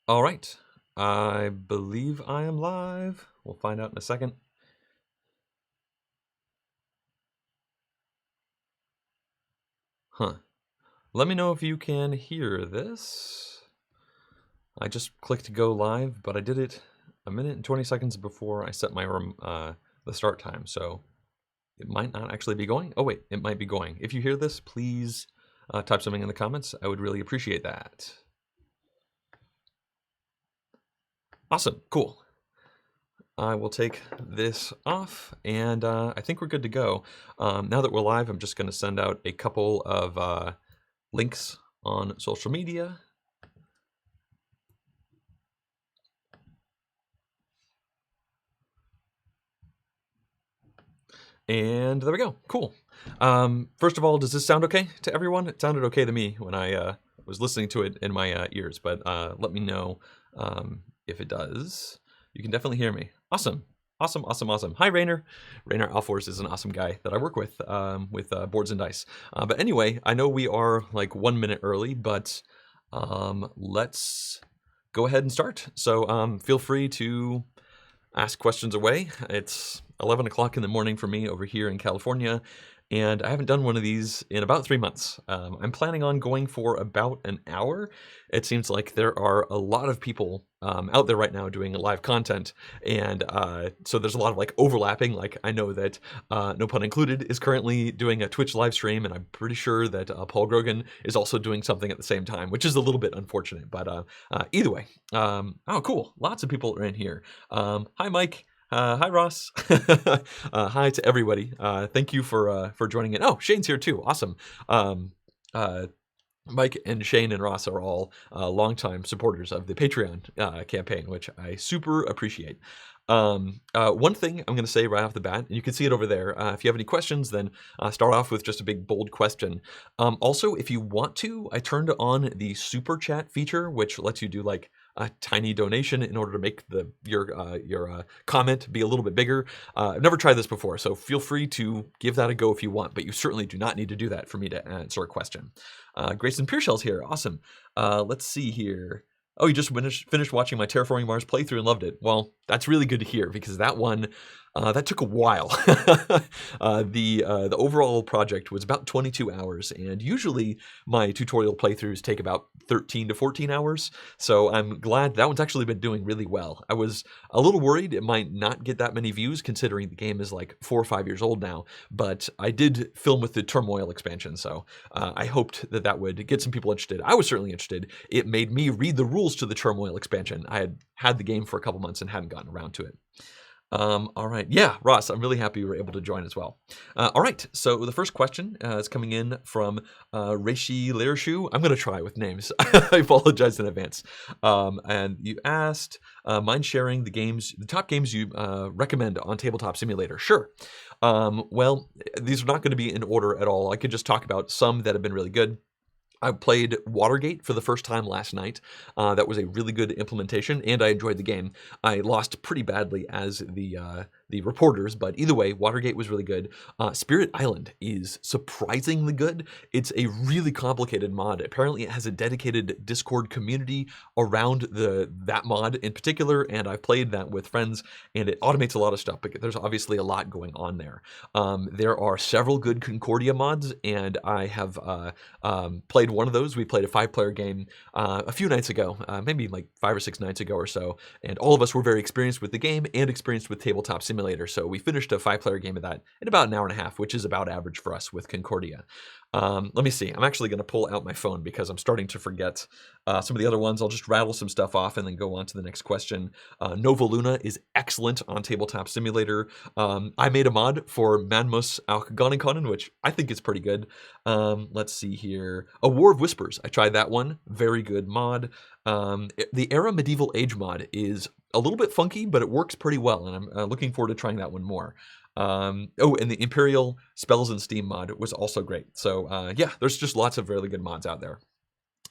All right. I believe I am live. We'll find out in a second. Huh. Let me know if you can hear this. I just clicked go live, but I did it a minute and 20 seconds before I set my the start time, so it might not actually be going. Oh wait, it might be going. If you hear this, please type something in the comments. I would really appreciate that. Awesome, cool. I will take this off, and I think we're good to go. Now that we're live, I'm just going to send out a couple of links on social media. And there we go. Cool. First of all, does this sound okay to everyone? It sounded okay to me when I was listening to it in my ears, but let me know if it does. You can definitely hear me. Awesome. Awesome, awesome, awesome. Hi, Rainer. Rainer Alforce is an awesome guy that I work with Boards and Dice. But anyway, I know we are like 1 minute early, but let's go ahead and start. So feel free to ask questions away. It's 11 o'clock in the morning for me over here in California, and I haven't done one of these in about 3 months. I'm planning on going for about an hour. It seems like there are a lot of people out there right now doing live content, and so there's a lot of like overlapping. Like I know that no pun included is currently doing a Twitch live stream, and I'm pretty sure that Paul Grogan is also doing something at the same time, which is a little bit unfortunate. But either way, oh cool, lots of people are in here. Hi Mike. Hi Ross. Hi to everybody. Thank you for joining in. Oh, Shane's here too. Awesome. Mike and Shane and Ross are all longtime supporters of the Patreon campaign, which I super appreciate. One thing I'm going to say right off the bat, and you can see it over there. If you have any questions, then start off with just a big bold question. Also, if you want to, I turned on the super chat feature, which lets you do like a tiny donation in order to make your comment be a little bit bigger. I've never tried this before, so feel free to give that a go if you want, but you certainly do not need to do that for me to answer a question. Grayson Pearshell's here. Awesome. Let's see here. Oh, you just finished watching my Terraforming Mars playthrough and loved it. Well, that's really good to hear because that one, that took a while. The overall project was about 22 hours, and usually my tutorial playthroughs take about 13 to 14 hours. So I'm glad that one's actually been doing really well. I was a little worried it might not get that many views considering the game is like 4 or 5 years old now, but I did film with the Turmoil expansion, so I hoped that that would get some people interested. I was certainly interested. It made me read the rules to the Turmoil expansion. I had the game for a couple months and hadn't gotten around to it. All right. Yeah, Ross, I'm really happy you were able to join as well. All right. So the first question is coming in from Reishi Lershu. I'm going to try with names. I apologize in advance. And you asked, mind sharing the top games you recommend on Tabletop Simulator? Sure. Well, these are not going to be in order at all. I could just talk about some that have been really good. I played Watergate for the first time last night. That was a really good implementation, and I enjoyed the game. I lost pretty badly as the reporters, but either way, Watergate was really good. Spirit Island is surprisingly good. It's a really complicated mod. Apparently, it has a dedicated Discord community around that mod in particular, and I've played that with friends, and it automates a lot of stuff, but there's obviously a lot going on there. There are several good Concordia mods, and I have played one of those. We played a 5-player game a few nights ago, maybe like 5 or 6 nights ago or so, and all of us were very experienced with the game and experienced with Tabletop Simulator, so we finished a 5-player game of that in about an hour and a half, which is about average for us with Concordia. Let me see. I'm actually going to pull out my phone because I'm starting to forget some of the other ones. I'll just rattle some stuff off and then go on to the next question. Nova Luna is excellent on Tabletop Simulator. I made a mod for Manmus Alkagoniconin, which I think is pretty good. Let's see here. A War of Whispers. I tried that one. Very good mod. The Era Medieval Age mod is a little bit funky, but it works pretty well, and I'm looking forward to trying that one more. And the Imperial Spells and Steam mod was also great. So yeah, there's just lots of really good mods out there.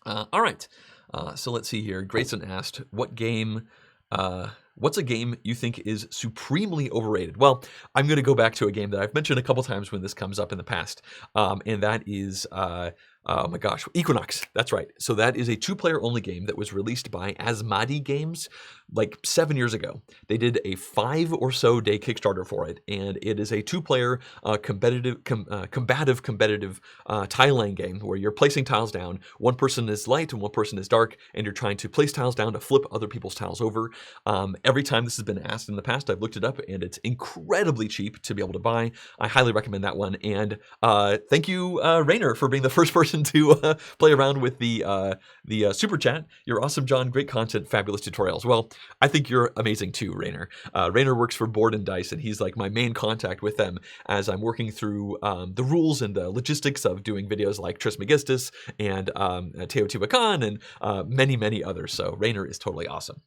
All right, so let's see here. Grayson asked, what's a game you think is supremely overrated? Well, I'm going to go back to a game that I've mentioned a couple times when this comes up in the past, and that is Oh my gosh, Equinox. That's right. So that is a two-player only game that was released by Asmadi Games like 7 years ago. They did a 5 or so day Kickstarter for it, and it is a two-player combative tile laying game where you're placing tiles down. One person is light and one person is dark, and you're trying to place tiles down to flip other people's tiles over. Every time this has been asked in the past, I've looked it up, and it's incredibly cheap to be able to buy. I highly recommend that one. And thank you, Rainer, for being the first person to play around with the super chat. You're awesome, John. Great content, fabulous tutorials. Well, I think you're amazing too, Rainer. Rainer works for Board and Dice, and he's like my main contact with them as I'm working through the rules and the logistics of doing videos like Trismegistus and Teotihuacan and many, many others. So Rainer is totally awesome.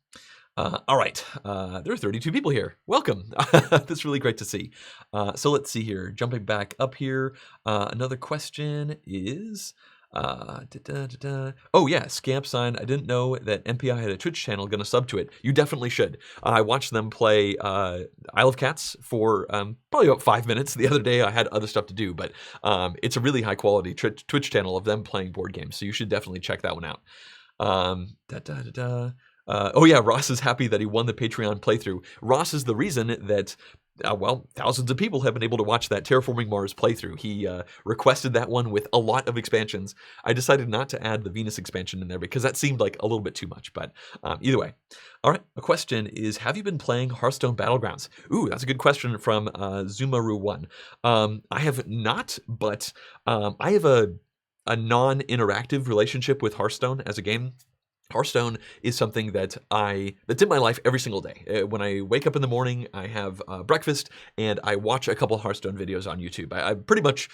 All right, there are 32 people here. Welcome. That's really great to see. So let's see here. Jumping back up here, another question is, oh yeah, Scamp Sign. I didn't know that MPI had a Twitch channel. Gonna sub to it. You definitely should. I watched them play Isle of Cats for probably about 5 minutes. The other day I had other stuff to do, but it's a really high quality Twitch channel of them playing board games. So you should definitely check that one out. Oh yeah, Ross is happy that he won the Patreon playthrough. Ross is the reason that, well, thousands of people have been able to watch that Terraforming Mars playthrough. He requested that one with a lot of expansions. I decided not to add the Venus expansion in there because that seemed like a little bit too much, but either way. All right, a question is, have you been playing Hearthstone Battlegrounds? Ooh, that's a good question from Zumaru1. I have not, but I have a non-interactive relationship with Hearthstone as a game. Hearthstone is something that's in my life every single day. When I wake up in the morning, I have breakfast, and I watch a couple Hearthstone videos on YouTube. I pretty much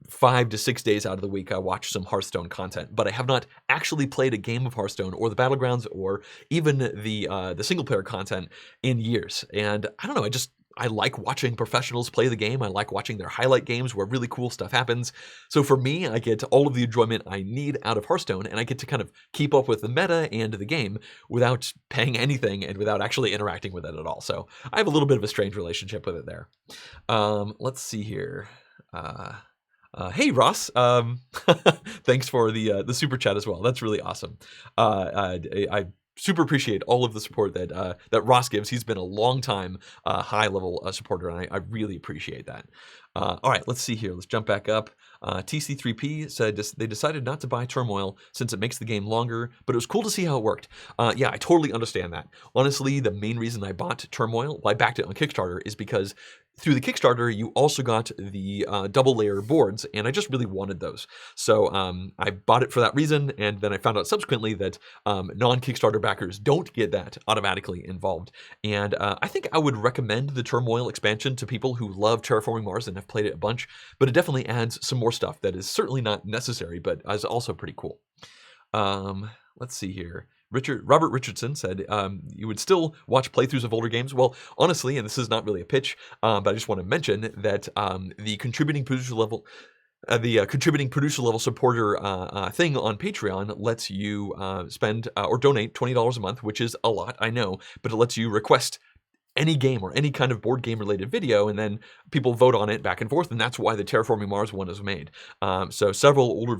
5 to 6 days out of the week, I watch some Hearthstone content, but I have not actually played a game of Hearthstone or the Battlegrounds or even the single-player content in years. And I don't know, I like watching professionals play the game. I like watching their highlight games where really cool stuff happens. So for me, I get all of the enjoyment I need out of Hearthstone, and I get to kind of keep up with the meta and the game without paying anything and without actually interacting with it at all. So I have a little bit of a strange relationship with it there. Let's see here. Hey Ross, thanks for the super chat as well. That's really awesome. I super appreciate all of the support that Ross gives. He's been a long time high level supporter, and I really appreciate that. All right, let's see here. Let's jump back up. TC3P said they decided not to buy Turmoil since it makes the game longer, but it was cool to see how it worked. Yeah, I totally understand that. Honestly, the main reason I bought Turmoil, I backed it on Kickstarter, is because through the Kickstarter, you also got the double layer boards, and I just really wanted those. So I bought it for that reason, and then I found out subsequently that non-Kickstarter backers don't get that automatically involved. And I think I would recommend the Turmoil expansion to people who love Terraforming Mars and have played it a bunch, but it definitely adds some more stuff that is certainly not necessary, but is also pretty cool. Let's see here. Robert Richardson said, you would still watch playthroughs of older games. Well, honestly, and this is not really a pitch, but I just want to mention that the contributing producer level supporter thing on Patreon lets you spend or donate $20 a month, which is a lot, I know, but it lets you request any game or any kind of board game related video, and then people vote on it back and forth, and that's why the Terraforming Mars one is made. So several older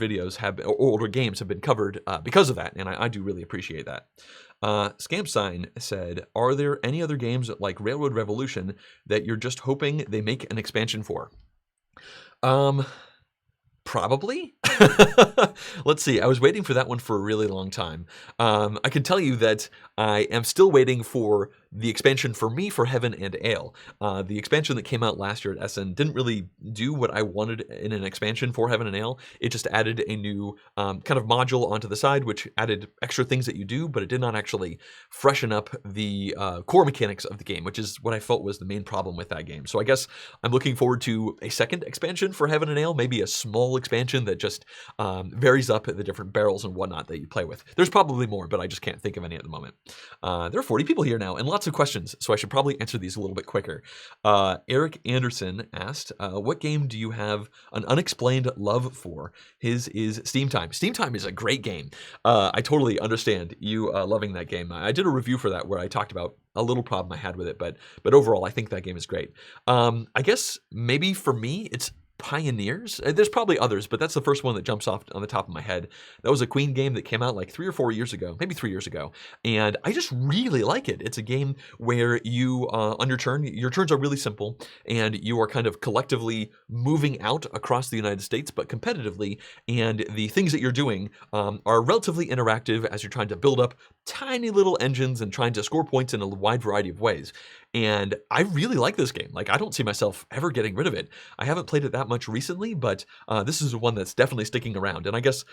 older games have been covered because of that, and I do really appreciate that. Scamp Sign said, are there any other games like Railroad Revolution that you're just hoping they make an expansion for? Probably. Let's see. I was waiting for that one for a really long time. I can tell you that I am still waiting for the expansion for me for Heaven and Ale. The expansion that came out last year at Essen didn't really do what I wanted in an expansion for Heaven and Ale. It just added a new kind of module onto the side, which added extra things that you do, but it did not actually freshen up the core mechanics of the game, which is what I felt was the main problem with that game. So I guess I'm looking forward to a second expansion for Heaven and Ale, maybe a small expansion that just varies up the different barrels and whatnot that you play with. There's probably more, but I just can't think of any at the moment. There are 40 people here now, and lots of questions, so I should probably answer these a little bit quicker. Eric Anderson asked, what game do you have an unexplained love for? His is Steam Time. Steam Time is a great game. I totally understand you loving that game. I did a review for that where I talked about a little problem I had with it, but overall, I think that game is great. I guess maybe for me, it's pioneers. There's probably others, but that's the first one that jumps off on the top of my head. That was a Queen game that came out like 3 or 4 years ago, maybe 3 years ago, and I just really like it. It's a game where you, on your turns are really simple, and you are kind of collectively moving out across the United States, but competitively, and the things that you're doing are relatively interactive as you're trying to build up tiny little engines and trying to score points in a wide variety of ways. And I really like this game. Like, I don't see myself ever getting rid of it. I haven't played it that much recently, but this is one that's definitely sticking around. And I guess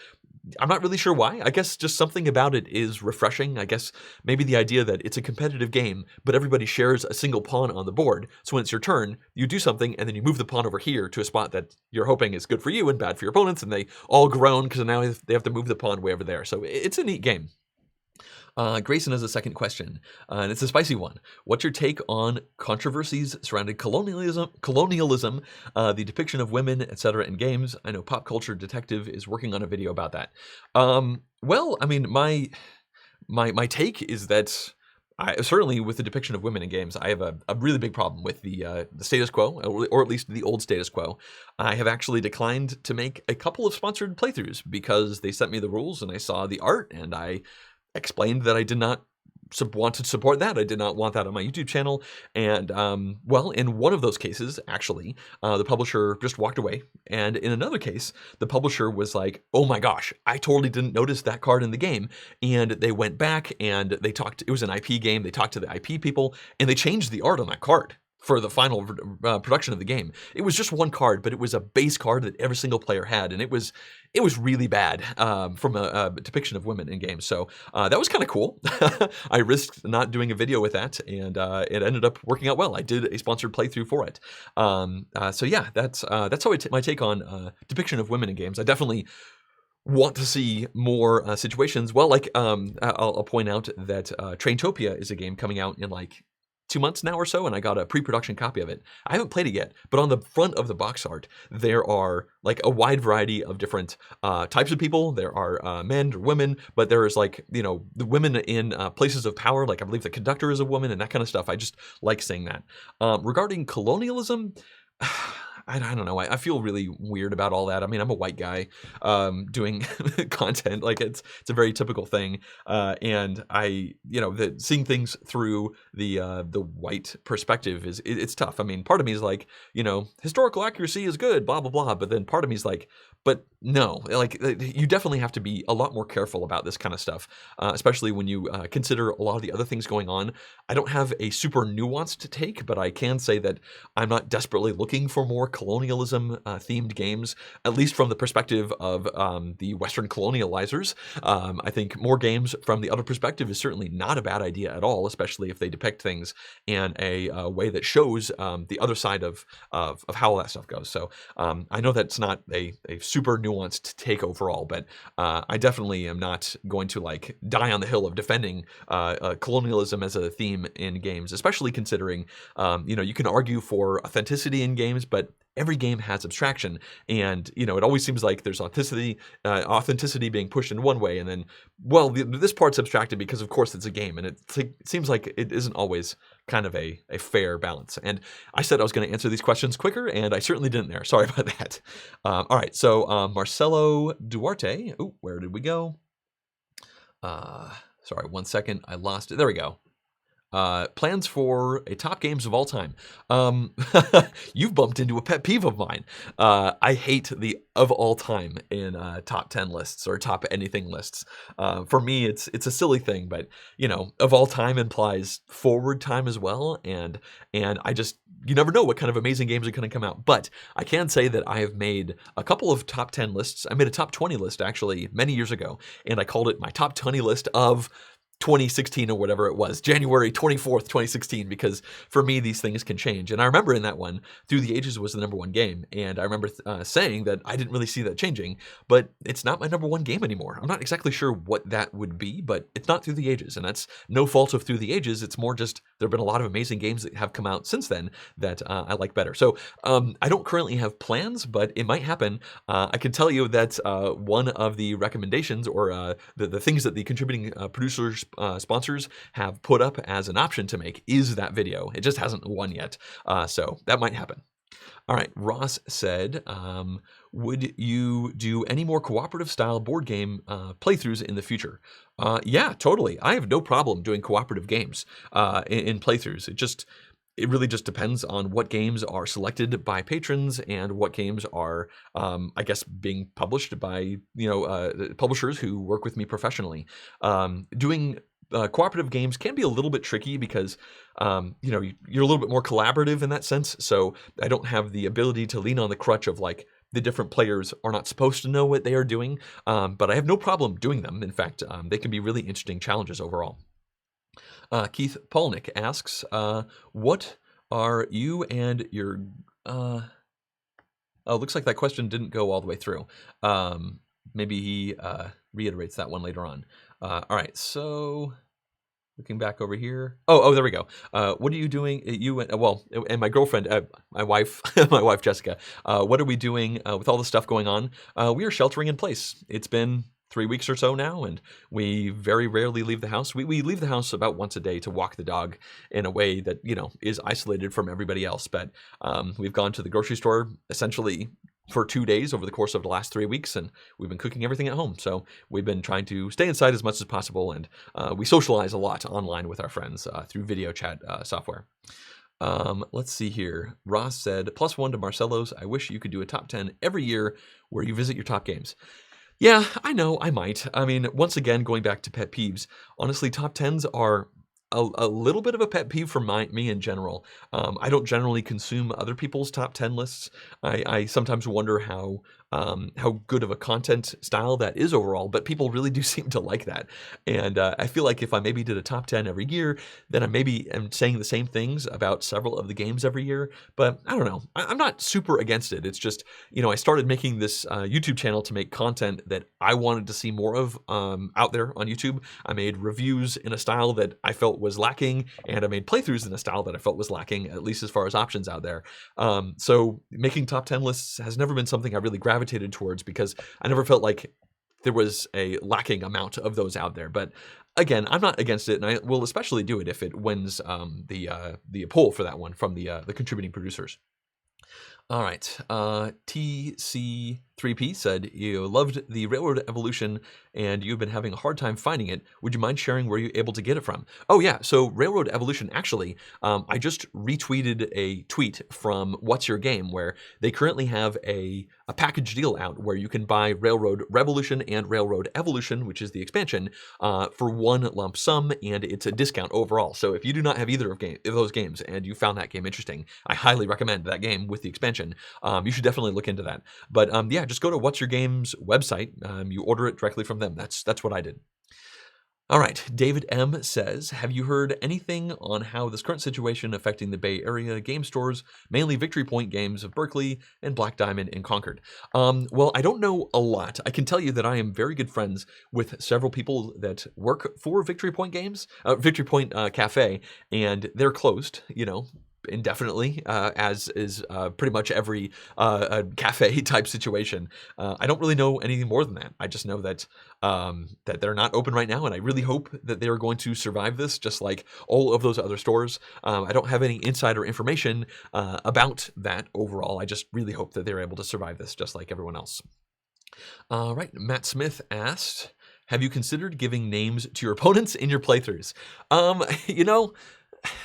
I'm not really sure why. I guess just something about it is refreshing. I guess maybe the idea that it's a competitive game, but everybody shares a single pawn on the board. So when it's your turn, you do something, and then you move the pawn over here to a spot that you're hoping is good for you and bad for your opponents, and they all groan because now they have to move the pawn way over there. So it's a neat game. Grayson has a second question, and it's a spicy one. What's your take on controversies surrounding colonialism, the depiction of women, etc. in games? I know Pop Culture Detective is working on a video about that. Well, I mean, my take is that certainly with the depiction of women in games, I have a really big problem with the status quo, or at least the old status quo. I have actually declined to make a couple of sponsored playthroughs because they sent me the rules and I saw the art and I explained that I did not want to support that. I did not want that on my YouTube channel. And well, in one of those cases, actually, the publisher just walked away. And in another case, the publisher was like, oh my gosh, I totally didn't notice that card in the game. And they went back and they talked, it was an IP game. They talked to the IP people and they changed the art on that card for the final production of the game. It was just one card, but it was a base card that every single player had, and it was really bad from a depiction of women in games. So that was kind of cool. I risked not doing a video with that, and it ended up working out well. I did a sponsored playthrough for it. So yeah, that's how my take on depiction of women in games. I definitely want to see more situations. Well, like I'll point out that Traintopia is a game coming out in like 2 months now or so, and I got a pre-production copy of it. I haven't played it yet, but on the front of the box art, there are like a wide variety of different types of people. There are men or women, but there is like, you know, the women in places of power, like I believe the conductor is a woman and that kind of stuff. I just like seeing that. Regarding colonialism, I don't know. I feel really weird about all that. I mean, I'm a white guy doing content. Like it's a very typical thing, and seeing things through the white perspective it's tough. I mean, part of me is like, you know, historical accuracy is good, blah blah blah. But then part of me is like, but no, like you definitely have to be a lot more careful about this kind of stuff, especially when you consider a lot of the other things going on. I don't have a super nuanced take, but I can say that I'm not desperately looking for more colonialism themed games, at least from the perspective of the Western colonializers. I think more games from the other perspective is certainly not a bad idea at all, especially if they depict things in a way that shows the other side of how all that stuff goes. So I know that's not a super nuanced take overall, but I definitely am not going to like die on the hill of defending colonialism as a theme in games, especially considering you can argue for authenticity in games, but every game has abstraction, and it always seems like there's authenticity being pushed in one way, and then this part's abstracted because of course it's a game, and it seems like it isn't always kind of a fair balance. And I said I was going to answer these questions quicker, and I certainly didn't there. Sorry about that. All right, so Marcelo Duarte. Oh, where did we go? Sorry, 1 second. I lost it. There we go. Plans for a top games of all time. You've bumped into a pet peeve of mine. I hate the of all time in top 10 lists or top anything lists. For me, it's a silly thing, but of all time implies forward time as well, and you never know what kind of amazing games are going to come out. But I can say that I have made a couple of top 10 lists. I made a top 20 list actually many years ago, and I called it my top 20 list of 2016 or whatever it was, January 24th, 2016, because for me, these things can change. And I remember in that one, Through the Ages was the #1 game. And I remember saying that I didn't really see that changing, but it's not my #1 game anymore. I'm not exactly sure what that would be, but it's not Through the Ages. And that's no fault of Through the Ages. It's more just there have been a lot of amazing games that have come out since then that I like better. So I don't currently have plans, but it might happen. I can tell you that one of the recommendations or the things that the contributing producers sponsors have put up as an option to make is that video. It just hasn't won yet, so that might happen. All right, Ross said, would you do any more cooperative style board game playthroughs in the future? Yeah, totally. I have no problem doing cooperative games in playthroughs. It really just depends on what games are selected by patrons and what games are, I guess, being published by publishers who work with me professionally. Doing cooperative games can be a little bit tricky because you're a little bit more collaborative in that sense. So I don't have the ability to lean on the crutch of like the different players are not supposed to know what they are doing, but I have no problem doing them. In fact, they can be really interesting challenges overall. Keith Polnick asks, what are you and your... oh, looks like that question didn't go all the way through. Maybe he reiterates that one later on. All right, so... Looking back over here. Oh, there we go. What are you doing? You and my girlfriend, my wife, my wife Jessica. What are we doing with all the stuff going on? We are sheltering in place. It's been 3 weeks or so now, and we very rarely leave the house. We leave the house about once a day to walk the dog in a way that is isolated from everybody else. But we've gone to the grocery store essentially for 2 days over the course of the last 3 weeks, and we've been cooking everything at home. So we've been trying to stay inside as much as possible, and we socialize a lot online with our friends through video chat software. Let's see here. Ross said, +1 to Marcelo's. I wish you could do a top 10 every year where you visit your top games. Yeah, I know, I might. I mean, once again, going back to pet peeves, honestly, top 10s are a little bit of a pet peeve for me in general. I don't generally consume other people's top 10 lists. I sometimes wonder how good of a content style that is overall, but people really do seem to like that. And I feel like if I maybe did a top 10 every year, then I maybe am saying the same things about several of the games every year. But I don't know. I'm not super against it. It's just, I started making this YouTube channel to make content that I wanted to see more of out there on YouTube. I made reviews in a style that I felt was lacking, and I made playthroughs in a style that I felt was lacking, at least as far as options out there. So making top 10 lists has never been something I really gravitated towards because I never felt like there was a lacking amount of those out there. But again, I'm not against it, and I will especially do it if it wins the poll for that one from the contributing producers. All right. TC3P said, you loved the Railroad Evolution and you've been having a hard time finding it. Would you mind sharing where you're able to get it from? Oh, yeah. So Railroad Evolution, actually, I just retweeted a tweet from What's Your Game, where they currently have a package deal out where you can buy Railroad Revolution and Railroad Evolution, which is the expansion, for one lump sum, and it's a discount overall. So if you do not have either of those games and you found that game interesting, I highly recommend that game with the expansion. You should definitely look into that. But yeah, just go to What's Your Game's website. You order it directly from them. That's what I did. All right, David M. says, have you heard anything on how this current situation affecting the Bay Area game stores, mainly Victory Point Games of Berkeley and Black Diamond in Concord? Well, I don't know a lot. I can tell you that I am very good friends with several people that work for Victory Point Games, Victory Point Cafe, and they're closed, indefinitely, as is pretty much every cafe type situation. I don't really know anything more than that. I just know that that they're not open right now, and I really hope that they are going to survive this, just like all of those other stores. I don't have any insider information about that overall. I just really hope that they're able to survive this, just like everyone else. All right, Matt Smith asked, have you considered giving names to your opponents in your playthroughs?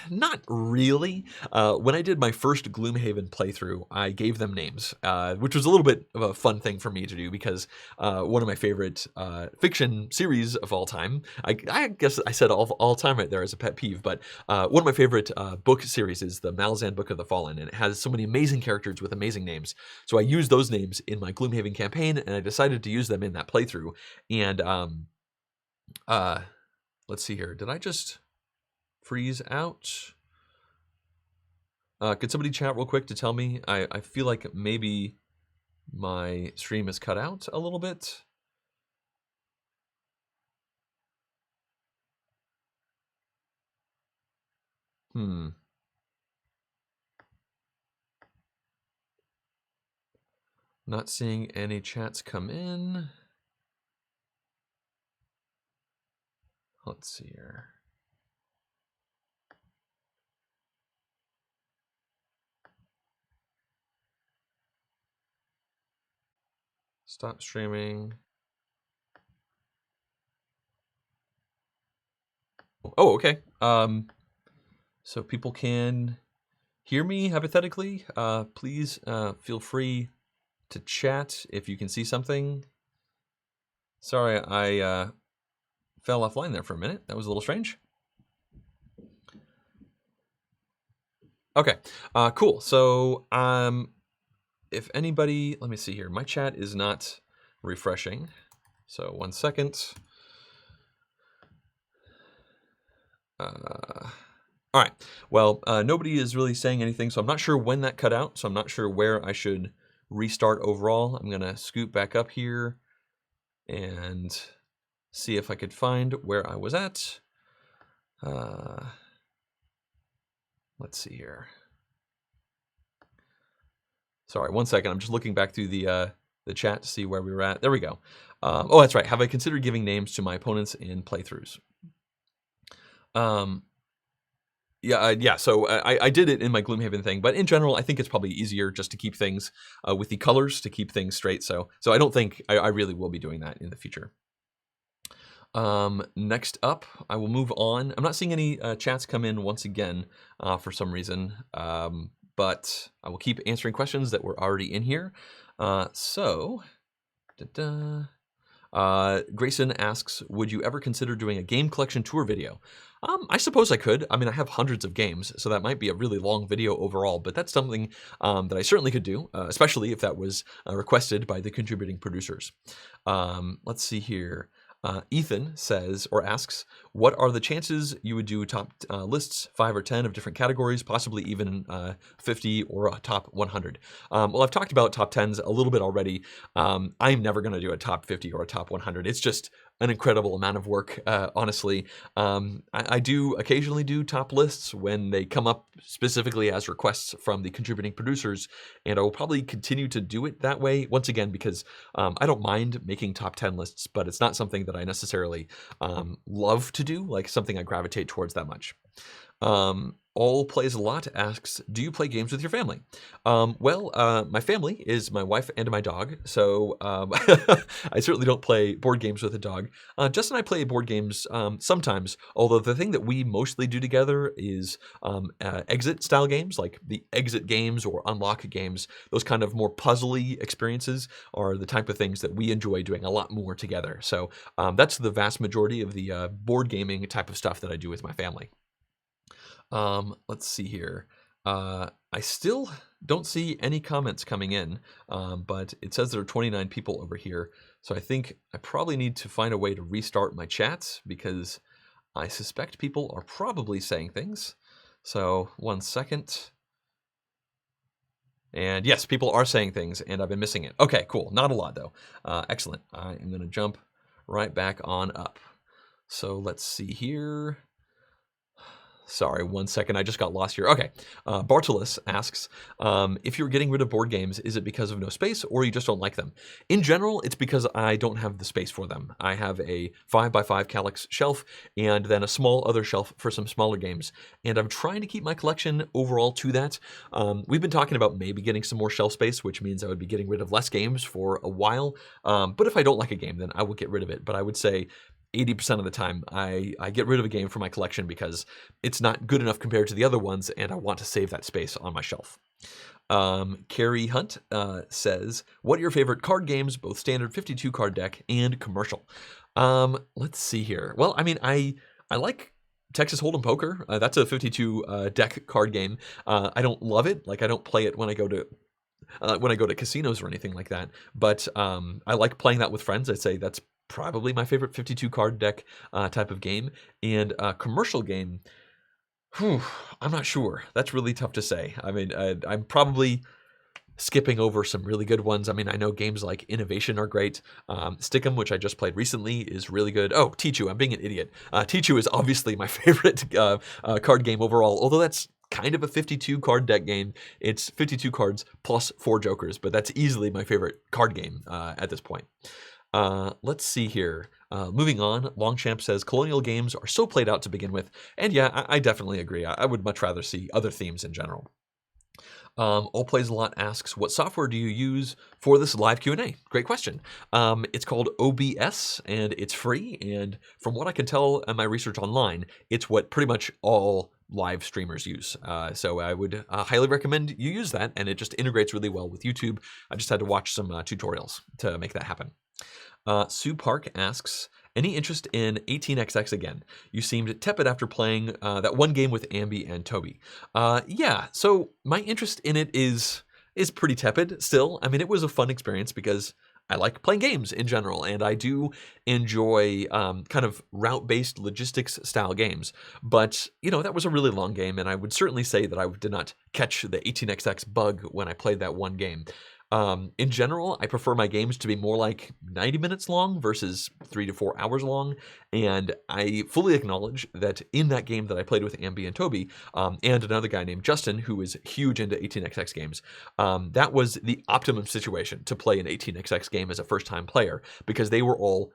Not really. When I did my first Gloomhaven playthrough, I gave them names, which was a little bit of a fun thing for me to do because one of my favorite fiction series of all time, I guess I said all time right there as a pet peeve, but one of my favorite book series is the Malazan Book of the Fallen, and it has so many amazing characters with amazing names. So I used those names in my Gloomhaven campaign, and I decided to use them in that playthrough. And let's see here. Did I just freeze out? Could somebody chat real quick to tell me? I feel like maybe my stream is cut out a little bit. Not seeing any chats come in. Let's see here. Stop streaming. Oh, okay. So people can hear me hypothetically. Please feel free to chat if you can see something. Sorry, I fell offline there for a minute. That was a little strange. Okay, cool. So if anybody, let me see here. My chat is not refreshing. So 1 second. All right. Well, nobody is really saying anything, so I'm not sure when that cut out. So I'm not sure where I should restart overall. I'm gonna scoot back up here and see if I could find where I was at. Let's see here. Sorry, 1 second. I'm just looking back through the chat to see where we were at. There we go. Oh, that's right. Have I considered giving names to my opponents in playthroughs? Yeah. So I did it in my Gloomhaven thing, but in general, I think it's probably easier just to keep things with the colors to keep things straight. So I don't think I really will be doing that in the future. Next up, I will move on. I'm not seeing any chats come in once again for some reason, but I will keep answering questions that were already in here. Grayson asks, would you ever consider doing a game collection tour video? I suppose I could. I mean, I have hundreds of games, so that might be a really long video overall, but that's something that I certainly could do, especially if that was requested by the contributing producers. Let's see here. Ethan says or asks, what are the chances you would do top lists, 5 or 10 of different categories, possibly even 50 or a top 100? Well, I've talked about top 10s a little bit already. I'm never going to do a top 50 or a top 100. It's just an incredible amount of work, honestly. I do occasionally do top lists when they come up specifically as requests from the contributing producers, and I will probably continue to do it that way, once again, because I don't mind making top 10 lists, but it's not something that I necessarily love to do, like something I gravitate towards that much. All Plays a Lot asks, do you play games with your family? Well, my family is my wife and my dog, so I certainly don't play board games with a dog. Justin and I play board games sometimes, although the thing that we mostly do together is exit-style games, like the exit games or unlock games. Those kind of more puzzly experiences are the type of things that we enjoy doing a lot more together. So that's the vast majority of the board gaming type of stuff that I do with my family. Let's see here. I still don't see any comments coming in, but it says there are 29 people over here. So I think I probably need to find a way to restart my chats because I suspect people are probably saying things. So 1 second. And yes, people are saying things and I've been missing it. Okay, cool. Not a lot though. Excellent. I am going to jump right back on up. So let's see here. Sorry, 1 second. I just got lost here. Okay. Bartolis asks, if you're getting rid of board games, is it because of no space or you just don't like them? In general, it's because I don't have the space for them. I have a 5x5 Kallax shelf and then a small other shelf for some smaller games. And I'm trying to keep my collection overall to that. We've been talking about maybe getting some more shelf space, which means I would be getting rid of less games for a while. But if I don't like a game, then I will get rid of it. But I would say 80% of the time, I get rid of a game from my collection because it's not good enough compared to the other ones, and I want to save that space on my shelf. Carrie Hunt says, what are your favorite card games, both standard 52 card deck and commercial? Let's see here. Well, I mean, I like Texas Hold'em Poker. That's a 52 deck card game. I don't love it. Like, I don't play it when I go to casinos or anything like that. But I like playing that with friends. I'd say that's probably my favorite 52 card deck type of game. And commercial game, I'm not sure. That's really tough to say. I mean, I'm probably skipping over some really good ones. I mean, I know games like Innovation are great. Stick'em, which I just played recently, is really good. Oh, Tichu, I'm being an idiot. Tichu is obviously my favorite card game overall, although that's kind of a 52 card deck game. It's 52 cards plus 4 jokers, but that's easily my favorite card game at this point. Let's see here. Moving on, Longchamp says, colonial games are so played out to begin with. And yeah, I definitely agree. I would much rather see other themes in general. All Plays a Lot asks, what software do you use for this live Q&A? Great question. It's called OBS, and it's free. And from what I can tell in my research online, it's what pretty much all live streamers use. So I would highly recommend you use that, and it just integrates really well with YouTube. I just had to watch some tutorials to make that happen. Sue Park asks, any interest in 18xx again? You seemed tepid after playing that one game with Ambi and Toby. Yeah, so my interest in it is pretty tepid still. I mean, it was a fun experience because I like playing games in general, and I do enjoy kind of route-based logistics style games. But, you know, that was a really long game, and I would certainly say that I did not catch the 18xx bug when I played that one game. In general, I prefer my games to be more like 90 minutes long versus 3 to 4 hours long, and I fully acknowledge that in that game that I played with Ambi and Toby, and another guy named Justin, who is huge into 18xx games, that was the optimum situation to play an 18xx game as a first-time player, because they were all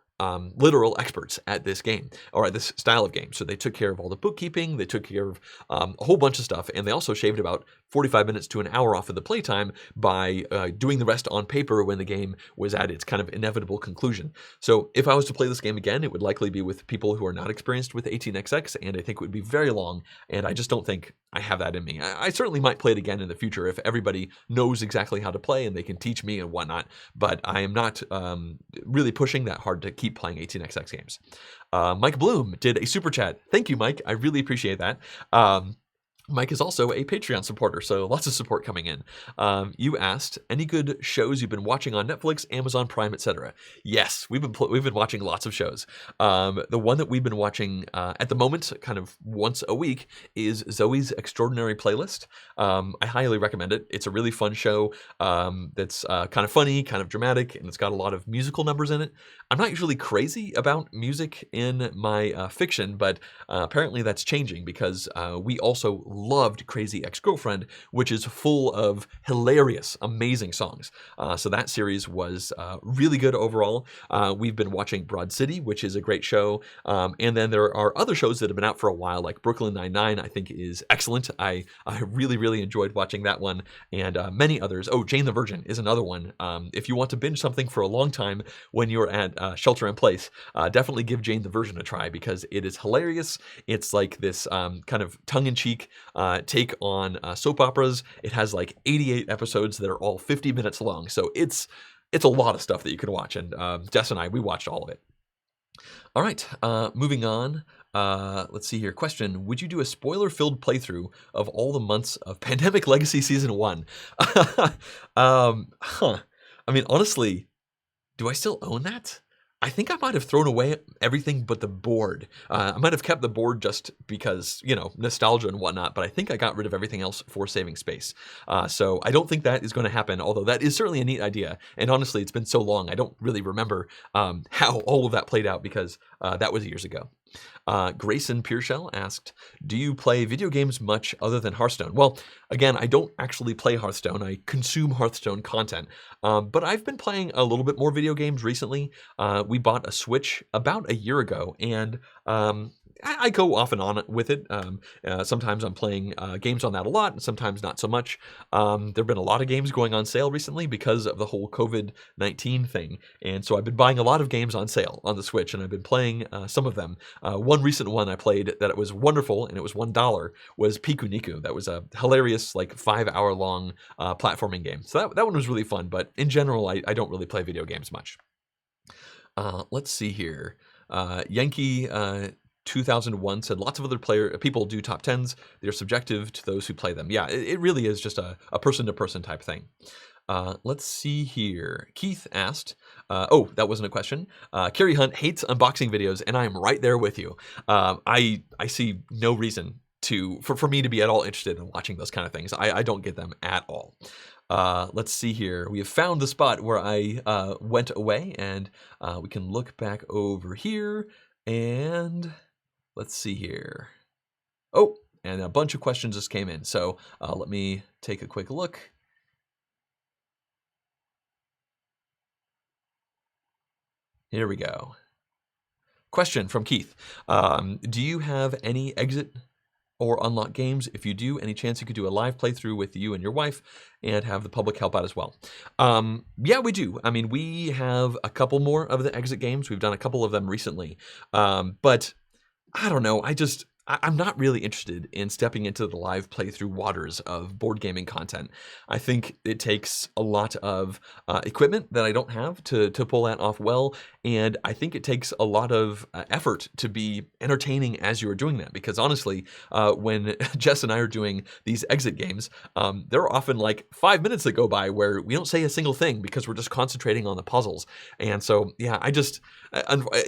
literal experts at this game, or at this style of game. So they took care of all the bookkeeping, they took care of a whole bunch of stuff, and they also shaved about 45 minutes to an hour off of the playtime by doing the rest on paper when the game was at its kind of inevitable conclusion. So if I was to play this game again, it would likely be with people who are not experienced with 18xx, and I think it would be very long, and I just don't think I have that in me. I certainly might play it again in the future if everybody knows exactly how to play and they can teach me and whatnot, but I am not really pushing that hard to keep playing 18xx games. Mike Bloom did a super chat. Thank you, Mike. I really appreciate that. Mike is also a Patreon supporter, so lots of support coming in. You asked, any good shows you've been watching on Netflix, Amazon Prime, etc.? Yes, we've been watching lots of shows. The one that we've been watching at the moment, kind of once a week, is Zoe's Extraordinary Playlist. I highly recommend it. It's a really fun show that's kind of funny, kind of dramatic, and it's got a lot of musical numbers in it. I'm not usually crazy about music in my fiction, but apparently that's changing because we also loved Crazy Ex-Girlfriend, which is full of hilarious, amazing songs. So that series was really good overall. We've been watching Broad City, which is a great show. And then there are other shows that have been out for a while, like Brooklyn Nine-Nine, I think is excellent. I really, really enjoyed watching that one, and many others. Oh, Jane the Virgin is another one. If you want to binge something for a long time when you're at shelter in place, definitely give Jane the Virgin a try because it is hilarious. It's like this kind of tongue-in-cheek take on soap operas. It has like 88 episodes that are all 50 minutes long, so it's a lot of stuff that you can watch, and Jess and I, we watched all of it. All right, moving on. Let's see here. Question, would you do a spoiler-filled playthrough of all the months of Pandemic Legacy Season 1? I mean, honestly, do I still own that? I think I might have thrown away everything but the board. I might have kept the board just because, you know, nostalgia and whatnot, but I think I got rid of everything else for saving space. So I don't think that is going to happen, although that is certainly a neat idea. And honestly, it's been so long, I don't really remember how all of that played out because that was years ago. Grayson Pearshell asked, do you play video games much other than Hearthstone? Well, again, I don't actually play Hearthstone. I consume Hearthstone content. But I've been playing a little bit more video games recently. We bought a Switch about a year ago, and I go off and on with it. Sometimes I'm playing games on that a lot, and sometimes not so much. There have been a lot of games going on sale recently because of the whole COVID-19 thing, and so I've been buying a lot of games on sale on the Switch, and I've been playing some of them. One recent one I played that it was wonderful, and it was $1, was Piku Niku. That was a hilarious, like 5-hour-long platforming game. So that one was really fun, but in general, I don't really play video games much. Let's see here. Yankee 2001 said, lots of other people do top 10s. They're subjective to those who play them. Yeah, it really is just a person-to-person type thing. Let's see here. Keith asked, oh, that wasn't a question. Carrie Hunt hates unboxing videos, and I am right there with you. I see no reason for me to be at all interested in watching those kind of things. I don't get them at all. Let's see here. We have found the spot where I went away, and we can look back over here, and let's see here. Oh, and a bunch of questions just came in, so let me take a quick look. Here we go. Question from Keith. Do you have any exit or unlock games? If you do, any chance you could do a live playthrough with you and your wife and have the public help out as well? Yeah, we do. I mean, we have a couple more of the exit games. We've done a couple of them recently. But I don't know. I'm not really interested in stepping into the live playthrough waters of board gaming content. I think it takes a lot of equipment that I don't have to pull that off well, and I think it takes a lot of effort to be entertaining as you are doing that. Because honestly, when Jess and I are doing these exit games, there are often like 5 minutes that go by where we don't say a single thing because we're just concentrating on the puzzles. And so, yeah,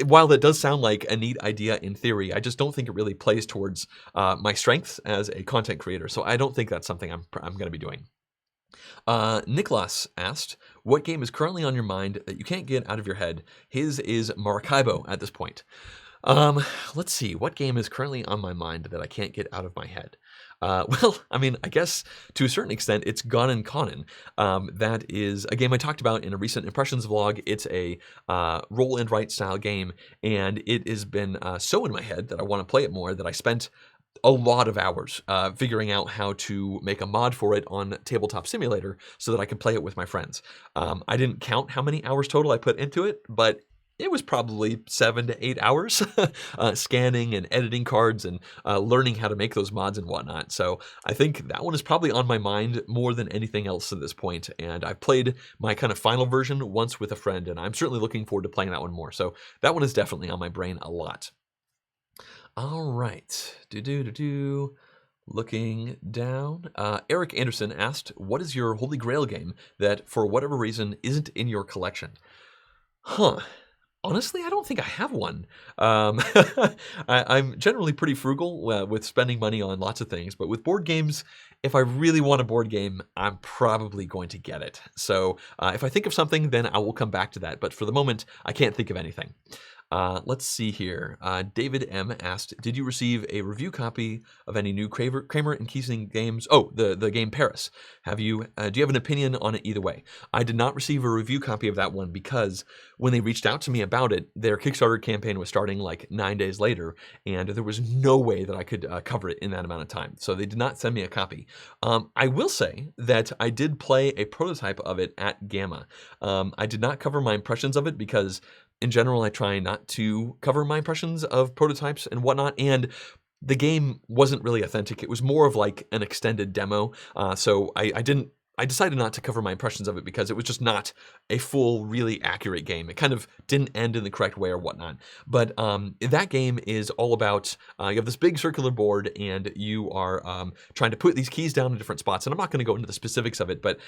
while that does sound like a neat idea in theory, I just don't think it really plays towards my strengths as a content creator. So I don't think that's something I'm going to be doing. Nicholas asked, what game is currently on your mind that you can't get out of your head? His is Maracaibo at this point. Let's see, what game is currently on my mind that I can't get out of my head? Well, I mean, I guess to a certain extent, it's Gone and Conan. That is a game I talked about in a recent Impressions vlog. It's a roll and write style game, and it has been so in my head that I want to play it more that I spent a lot of hours figuring out how to make a mod for it on Tabletop Simulator so that I could play it with my friends. I didn't count how many hours total I put into it, but it was probably 7 to 8 hours scanning and editing cards and learning how to make those mods and whatnot. So I think that one is probably on my mind more than anything else at this point. And I've played my kind of final version once with a friend, and I'm certainly looking forward to playing that one more. So that one is definitely on my brain a lot. All right. Looking down. Eric Anderson asked, what is your Holy Grail game that, for whatever reason, isn't in your collection? Honestly, I don't think I have one. I'm generally pretty frugal with spending money on lots of things, but with board games, if I really want a board game, I'm probably going to get it. So if I think of something, then I will come back to that. But for the moment, I can't think of anything. Let's see here. David M. asked, did you receive a review copy of any new Kramer and Kiesling games? Oh, the game Paris. Do you have an opinion on it either way? I did not receive a review copy of that one because when they reached out to me about it, their Kickstarter campaign was starting like 9 days later, and there was no way that I could cover it in that amount of time. So they did not send me a copy. I will say that I did play a prototype of it at Gamma. I did not cover my impressions of it because in general, I try not to cover my impressions of prototypes and whatnot, and the game wasn't really authentic. It was more of like an extended demo, so I decided not to cover my impressions of it because it was just not a full, really accurate game. It kind of didn't end in the correct way or whatnot. But that game is all about, you have this big circular board and you are trying to put these keys down in different spots. And I'm not going to go into the specifics of it, but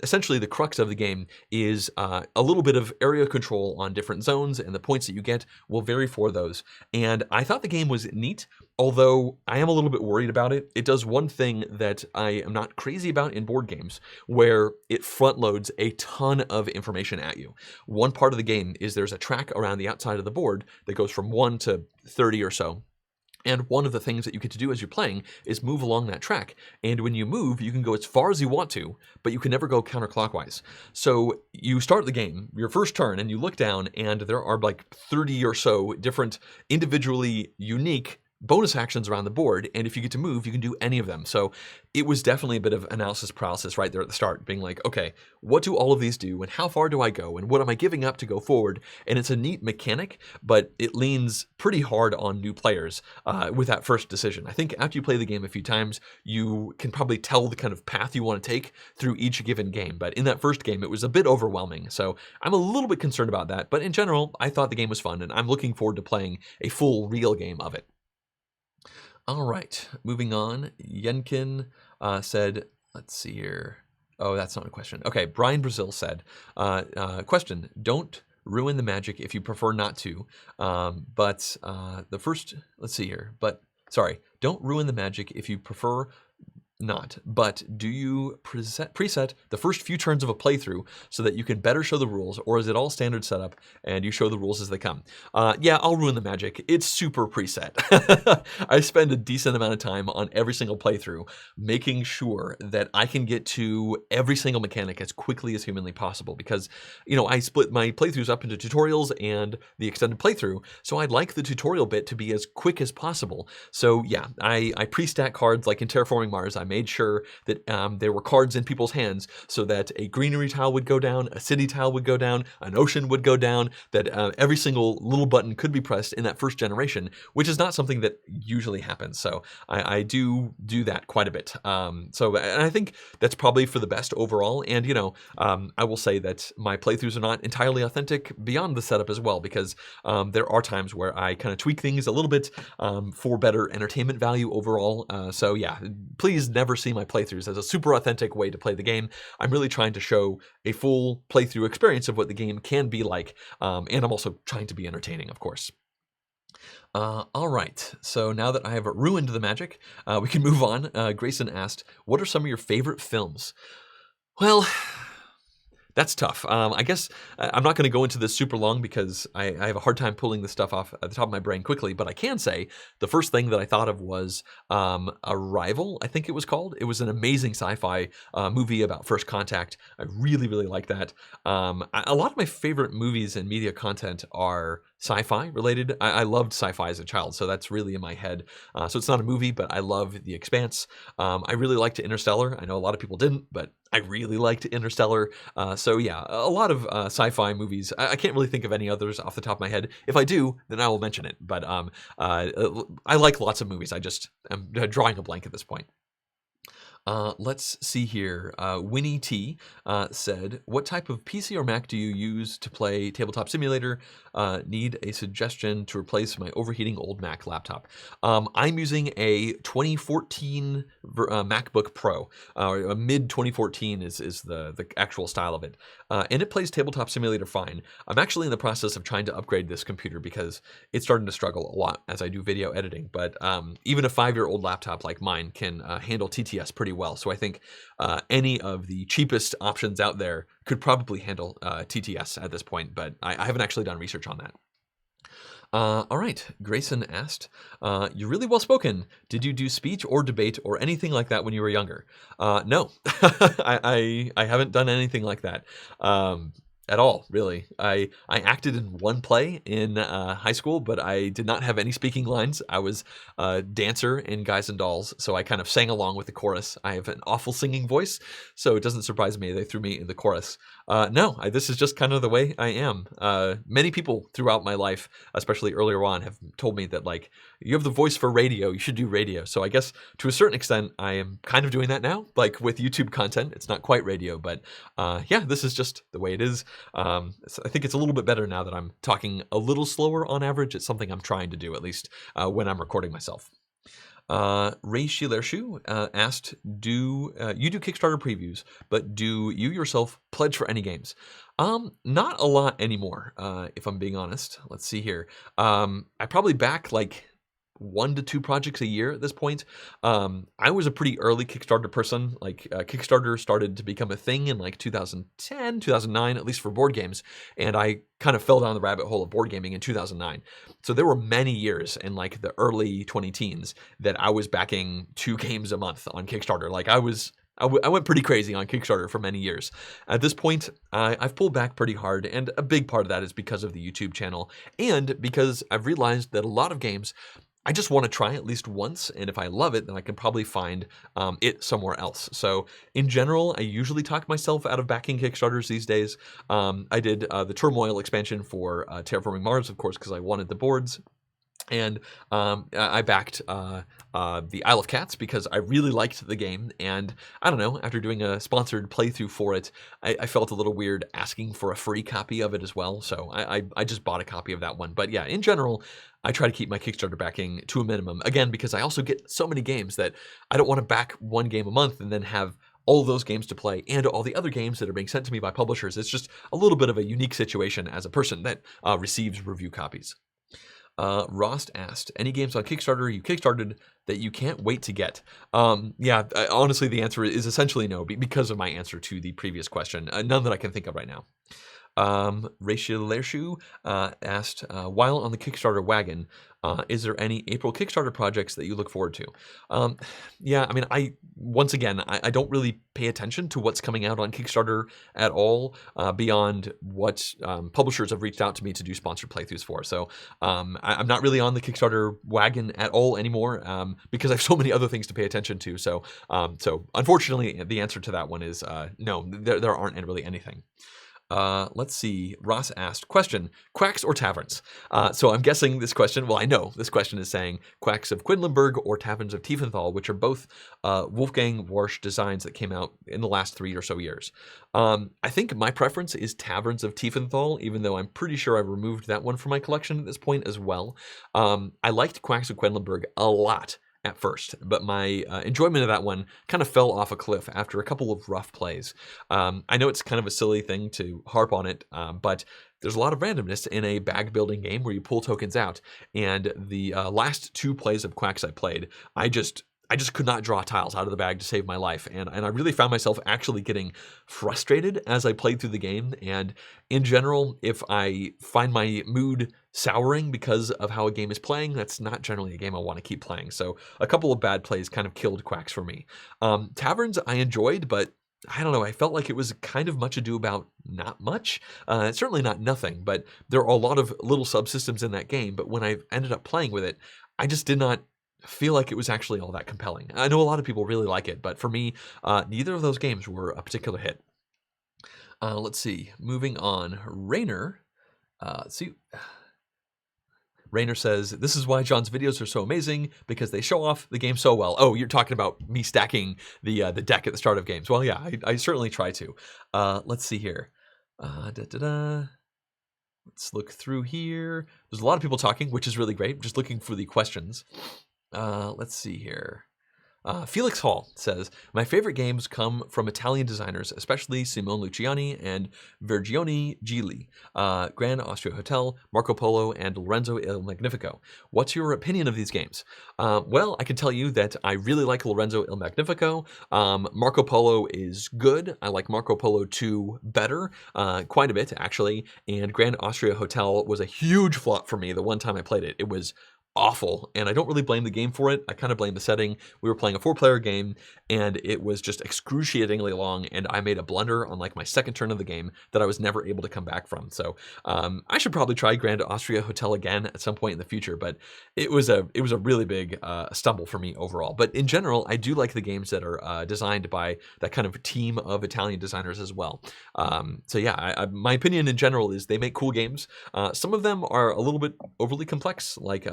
essentially the crux of the game is a little bit of area control on different zones, and the points that you get will vary for those. And I thought the game was neat, although I am a little bit worried about it. It does one thing that I am not crazy about in board games, where it front loads a ton of information at you. One part of the game is there's a track around the outside of the board that goes from 1 to 30 or so. And one of the things that you get to do as you're playing is move along that track. And when you move, you can go as far as you want to, but you can never go counterclockwise. So you start the game, your first turn, and you look down, and there are like 30 or so different individually unique bonus actions around the board, and if you get to move, you can do any of them. So it was definitely a bit of analysis paralysis right there at the start, being like, okay, what do all of these do, and how far do I go, and what am I giving up to go forward? And it's a neat mechanic, but it leans pretty hard on new players with that first decision. I think after you play the game a few times, you can probably tell the kind of path you want to take through each given game, but in that first game, it was a bit overwhelming. So I'm a little bit concerned about that, but in general, I thought the game was fun, and I'm looking forward to playing a full, real game of it. All right, moving on. Yenkin said, let's see here. Oh, that's not a question. Okay, Brian Brazil said, question, don't ruin the magic if you prefer not to. Let's see here. Sorry, don't ruin the magic if you prefer not, but do you preset the first few turns of a playthrough so that you can better show the rules, or is it all standard setup and you show the rules as they come? Yeah, I'll ruin the magic. It's super preset. I spend a decent amount of time on every single playthrough making sure that I can get to every single mechanic as quickly as humanly possible because, I split my playthroughs up into tutorials and the extended playthrough, so I'd like the tutorial bit to be as quick as possible. So yeah, I pre-stack cards like in Terraforming Mars. I made sure that there were cards in people's hands so that a greenery tile would go down, a city tile would go down, an ocean would go down, that every single little button could be pressed in that first generation, which is not something that usually happens. So I do that quite a bit. And I think that's probably for the best overall. And, I will say that my playthroughs are not entirely authentic beyond the setup as well, because there are times where I kind of tweak things a little bit for better entertainment value overall. So yeah, please never see my playthroughs as a super authentic way to play the game. I'm really trying to show a full playthrough experience of what the game can be like, and I'm also trying to be entertaining, of course. All right, so now that I have ruined the magic, we can move on. Grayson asked, what are some of your favorite films? Well, that's tough. I guess I'm not going to go into this super long because I have a hard time pulling this stuff off at the top of my brain quickly, but I can say the first thing that I thought of was Arrival, I think it was called. It was an amazing sci-fi movie about first contact. I really, really like that. A lot of my favorite movies and media content are sci-fi related. I loved sci-fi as a child, so that's really in my head. So it's not a movie, but I love The Expanse. I really liked Interstellar. I know a lot of people didn't, but I really liked Interstellar. So yeah, a lot of sci-fi movies. I can't really think of any others off the top of my head. If I do, then I will mention it. But I like lots of movies. I'm drawing a blank at this point. Let's see here. Winnie T said, what type of PC or Mac do you use to play Tabletop Simulator? Need a suggestion to replace my overheating old Mac laptop. I'm using a 2014 MacBook Pro. A mid 2014 is the actual style of it. And it plays Tabletop Simulator fine. I'm actually in the process of trying to upgrade this computer because it's starting to struggle a lot as I do video editing. But even a 5-year-old laptop like mine can handle TTS pretty well. So I think any of the cheapest options out there could probably handle TTS at this point, but I haven't actually done research on that. All right, Grayson asked, you're really well spoken. Did you do speech or debate or anything like that when you were younger? No, I haven't done anything like that. At all, really. I acted in one play in high school, but I did not have any speaking lines. I was a dancer in Guys and Dolls, so I kind of sang along with the chorus. I have an awful singing voice, so it doesn't surprise me they threw me in the chorus. No, this is just kind of the way I am. Many people throughout my life, especially earlier on, have told me that, like, you have the voice for radio, you should do radio. So I guess to a certain extent, I am kind of doing that now, like with YouTube content. It's not quite radio, but yeah, this is just the way it is. So I think it's a little bit better now that I'm talking a little slower on average. It's something I'm trying to do, at least when I'm recording myself. Ray Shilershu asked, you do Kickstarter previews, but do you yourself pledge for any games? Not a lot anymore, if I'm being honest. Let's see here. I probably back like 1 to 2 projects a year at this point. I was a pretty early Kickstarter person. Like Kickstarter started to become a thing in like 2010, 2009, at least for board games. And I kind of fell down the rabbit hole of board gaming in 2009. So there were many years in like the early 2010s that I was backing 2 games a month on Kickstarter. Like I went pretty crazy on Kickstarter for many years. At this point, I've pulled back pretty hard, and a big part of that is because of the YouTube channel, and because I've realized that a lot of games I just want to try at least once, and if I love it, then I can probably find it somewhere else. So in general, I usually talk myself out of backing Kickstarters these days. I did the Turmoil expansion for Terraforming Mars, of course, because I wanted the boards. And I backed the Isle of Cats because I really liked the game. And I don't know, after doing a sponsored playthrough for it, I felt a little weird asking for a free copy of it as well. So I just bought a copy of that one. But yeah, in general, I try to keep my Kickstarter backing to a minimum. Again, because I also get so many games that I don't want to back one game a month and then have all of those games to play and all the other games that are being sent to me by publishers. It's just a little bit of a unique situation as a person that receives review copies. Rost asked, any games on Kickstarter you kickstarted that you can't wait to get? Yeah, honestly, the answer is essentially no, because of my answer to the previous question. None that I can think of right now. Rachel Lershu asked, while on the Kickstarter wagon, is there any April Kickstarter projects that you look forward to? Yeah, I mean, once again, I don't really pay attention to what's coming out on Kickstarter at all, beyond what publishers have reached out to me to do sponsored playthroughs for. So I'm not really on the Kickstarter wagon at all anymore, because I have so many other things to pay attention to. So unfortunately, the answer to that one is no, there aren't really anything. Let's see. Ross asked, question, quacks or taverns? So I'm guessing this question, well, I know this question is saying quacks of Quedlinburg or taverns of Tiefenthal, which are both Wolfgang Warsch designs that came out in the last 3 or so years. I think my preference is taverns of Tiefenthal, even though I'm pretty sure I've removed that one from my collection at this point as well. I liked quacks of Quedlinburg a lot at first, but my enjoyment of that one kind of fell off a cliff after a couple of rough plays. I know it's kind of a silly thing to harp on it, but there's a lot of randomness in a bag building game where you pull tokens out, and the last 2 plays of Quacks I played, I just could not draw tiles out of the bag to save my life, and I really found myself actually getting frustrated as I played through the game. And in general, if I find my mood souring because of how a game is playing, that's not generally a game I want to keep playing. So a couple of bad plays kind of killed Quacks for me. Taverns I enjoyed, but I don't know, I felt like it was kind of much ado about not much. It's certainly not nothing, but there are a lot of little subsystems in that game. But when I ended up playing with it, I just did not feel like it was actually all that compelling. I know a lot of people really like it, but for me, neither of those games were a particular hit. Let's see, moving on. Rainer, let's see. Rainer says, this is why John's videos are so amazing, because they show off the game so well. Oh, you're talking about me stacking the deck at the start of games. Well, yeah, I certainly try to. Let's see here. Let's look through here. There's a lot of people talking, which is really great. Just looking for the questions. Let's see here. Felix Hall says, my favorite games come from Italian designers, especially Simone Luciani and Vergione Gili, Grand Austria Hotel, Marco Polo, and Lorenzo Il Magnifico. What's your opinion of these games? Well, I can tell you that I really like Lorenzo Il Magnifico. Marco Polo is good. I like Marco Polo 2 better, quite a bit, actually. And Grand Austria Hotel was a huge flop for me the one time I played it. It was awful, and I don't really blame the game for it. I kind of blame the setting. We were playing a 4-player game, and it was just excruciatingly long, and I made a blunder on like my second turn of the game that I was never able to come back from. So I should probably try Grand Austria Hotel again at some point in the future, but it was a really big stumble for me overall. But in general, I do like the games that are designed by that kind of team of Italian designers as well. So yeah, my opinion in general is they make cool games. Some of them are a little bit overly complex, like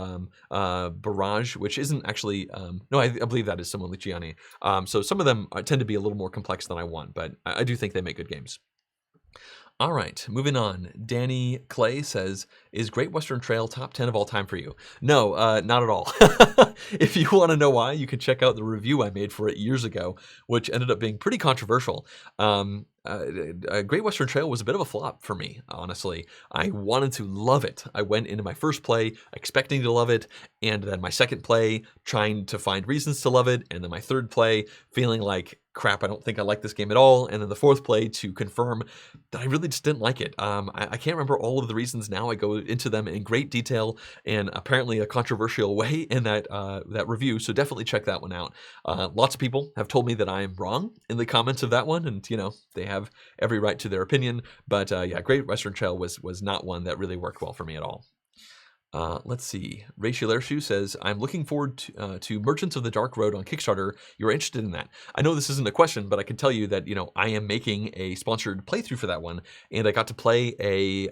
Barrage, which isn't actually, no, I believe that is Simone Luciani. So some of them tend to be a little more complex than I want, but I do think they make good games. All right, moving on. Danny Clay says, is Great Western Trail top 10 of all time for you? No, not at all. If you want to know why, you can check out the review I made for it years ago, which ended up being pretty controversial. Great Western Trail was a bit of a flop for me, honestly. I wanted to love it. I went into my first play expecting to love it, and then my second play trying to find reasons to love it, and then my third play feeling like, crap, I don't think I like this game at all, and then the fourth play to confirm that I really just didn't like it. I can't remember all of the reasons now. I go into them in great detail and apparently a controversial way in that review, so definitely check that one out. Lots of people have told me that I'm wrong in the comments of that one, and you know, they have every right to their opinion, but yeah, Great Western Trail was not one that really worked well for me at all. Let's see. Rachel Airshoe says, I'm looking forward to Merchants of the Dark Road on Kickstarter. You're interested in that. I know this isn't a question, but I can tell you that, you know, I am making a sponsored playthrough for that one, and I got to play a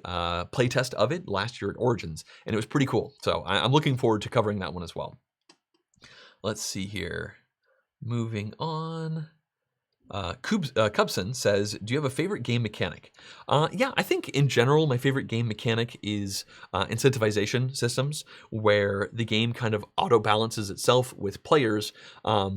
playtest of it last year at Origins, and it was pretty cool. So I'm looking forward to covering that one as well. Let's see here. Moving on. Cubson says, do you have a favorite game mechanic? Yeah, I think in general, my favorite game mechanic is incentivization systems, where the game kind of auto balances itself with players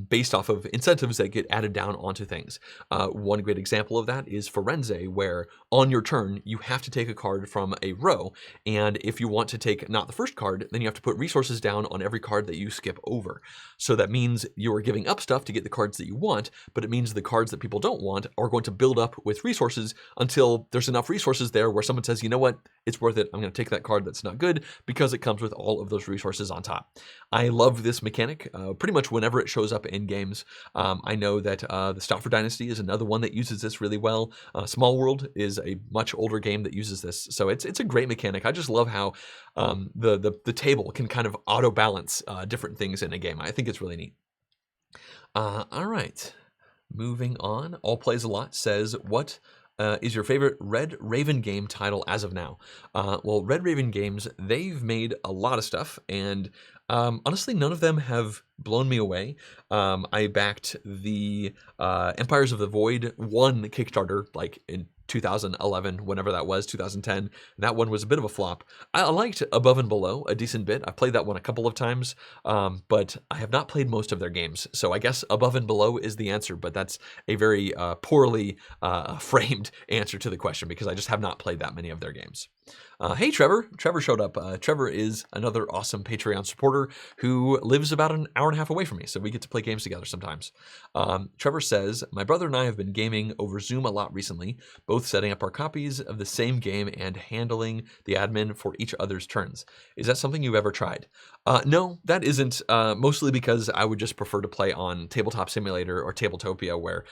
based off of incentives that get added down onto things. One great example of that is Firenze, where on your turn, you have to take a card from a row. And if you want to take not the first card, then you have to put resources down on every card that you skip over. So that means you are giving up stuff to get the cards that you want, but it means the cards that people don't want are going to build up with resources until there's enough resources there where someone says, you know what, it's worth it. I'm going to take that card that's not good because it comes with all of those resources on top. I love this mechanic pretty much whenever it shows up in games. I know that the Stauffer Dynasty is another one that uses this really well. Small World is a much older game that uses this. So it's a great mechanic. I just love how the table can kind of auto balance different things in a game. I think it's really neat. All right. Moving on, All Plays a Lot says, what is your favorite Red Raven game title as of now? Well, Red Raven Games, they've made a lot of stuff, and honestly, none of them have blown me away. I backed the Empires of the Void 1 Kickstarter, like in 2011, whenever that was, 2010. That one was a bit of a flop. I liked Above and Below a decent bit. I played that one a couple of times, but I have not played most of their games. So I guess Above and Below is the answer, but that's a very poorly framed answer to the question because I just have not played that many of their games. Hey, Trevor. Trevor showed up. Trevor is another awesome Patreon supporter who lives about an hour and a half away from me, so we get to play games together sometimes. Trevor says, my brother and I have been gaming over Zoom a lot recently, both setting up our copies of the same game and handling the admin for each other's turns. Is that something you've ever tried? No, that isn't, mostly because I would just prefer to play on Tabletop Simulator or Tabletopia, where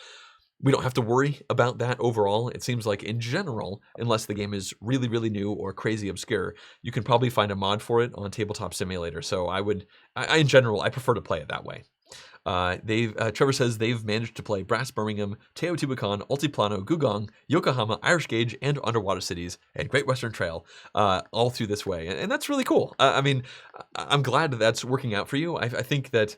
we don't have to worry about that overall. It seems like in general, unless the game is really, really new or crazy obscure, you can probably find a mod for it on Tabletop Simulator. So in general, I prefer to play it that way. Trevor says they've managed to play Brass Birmingham, Teotihuacan, Altiplano, Gugong, Yokohama, Irish Gauge, and Underwater Cities, and Great Western Trail, all through this way. And that's really cool. I mean, I'm glad that's working out for you. I think that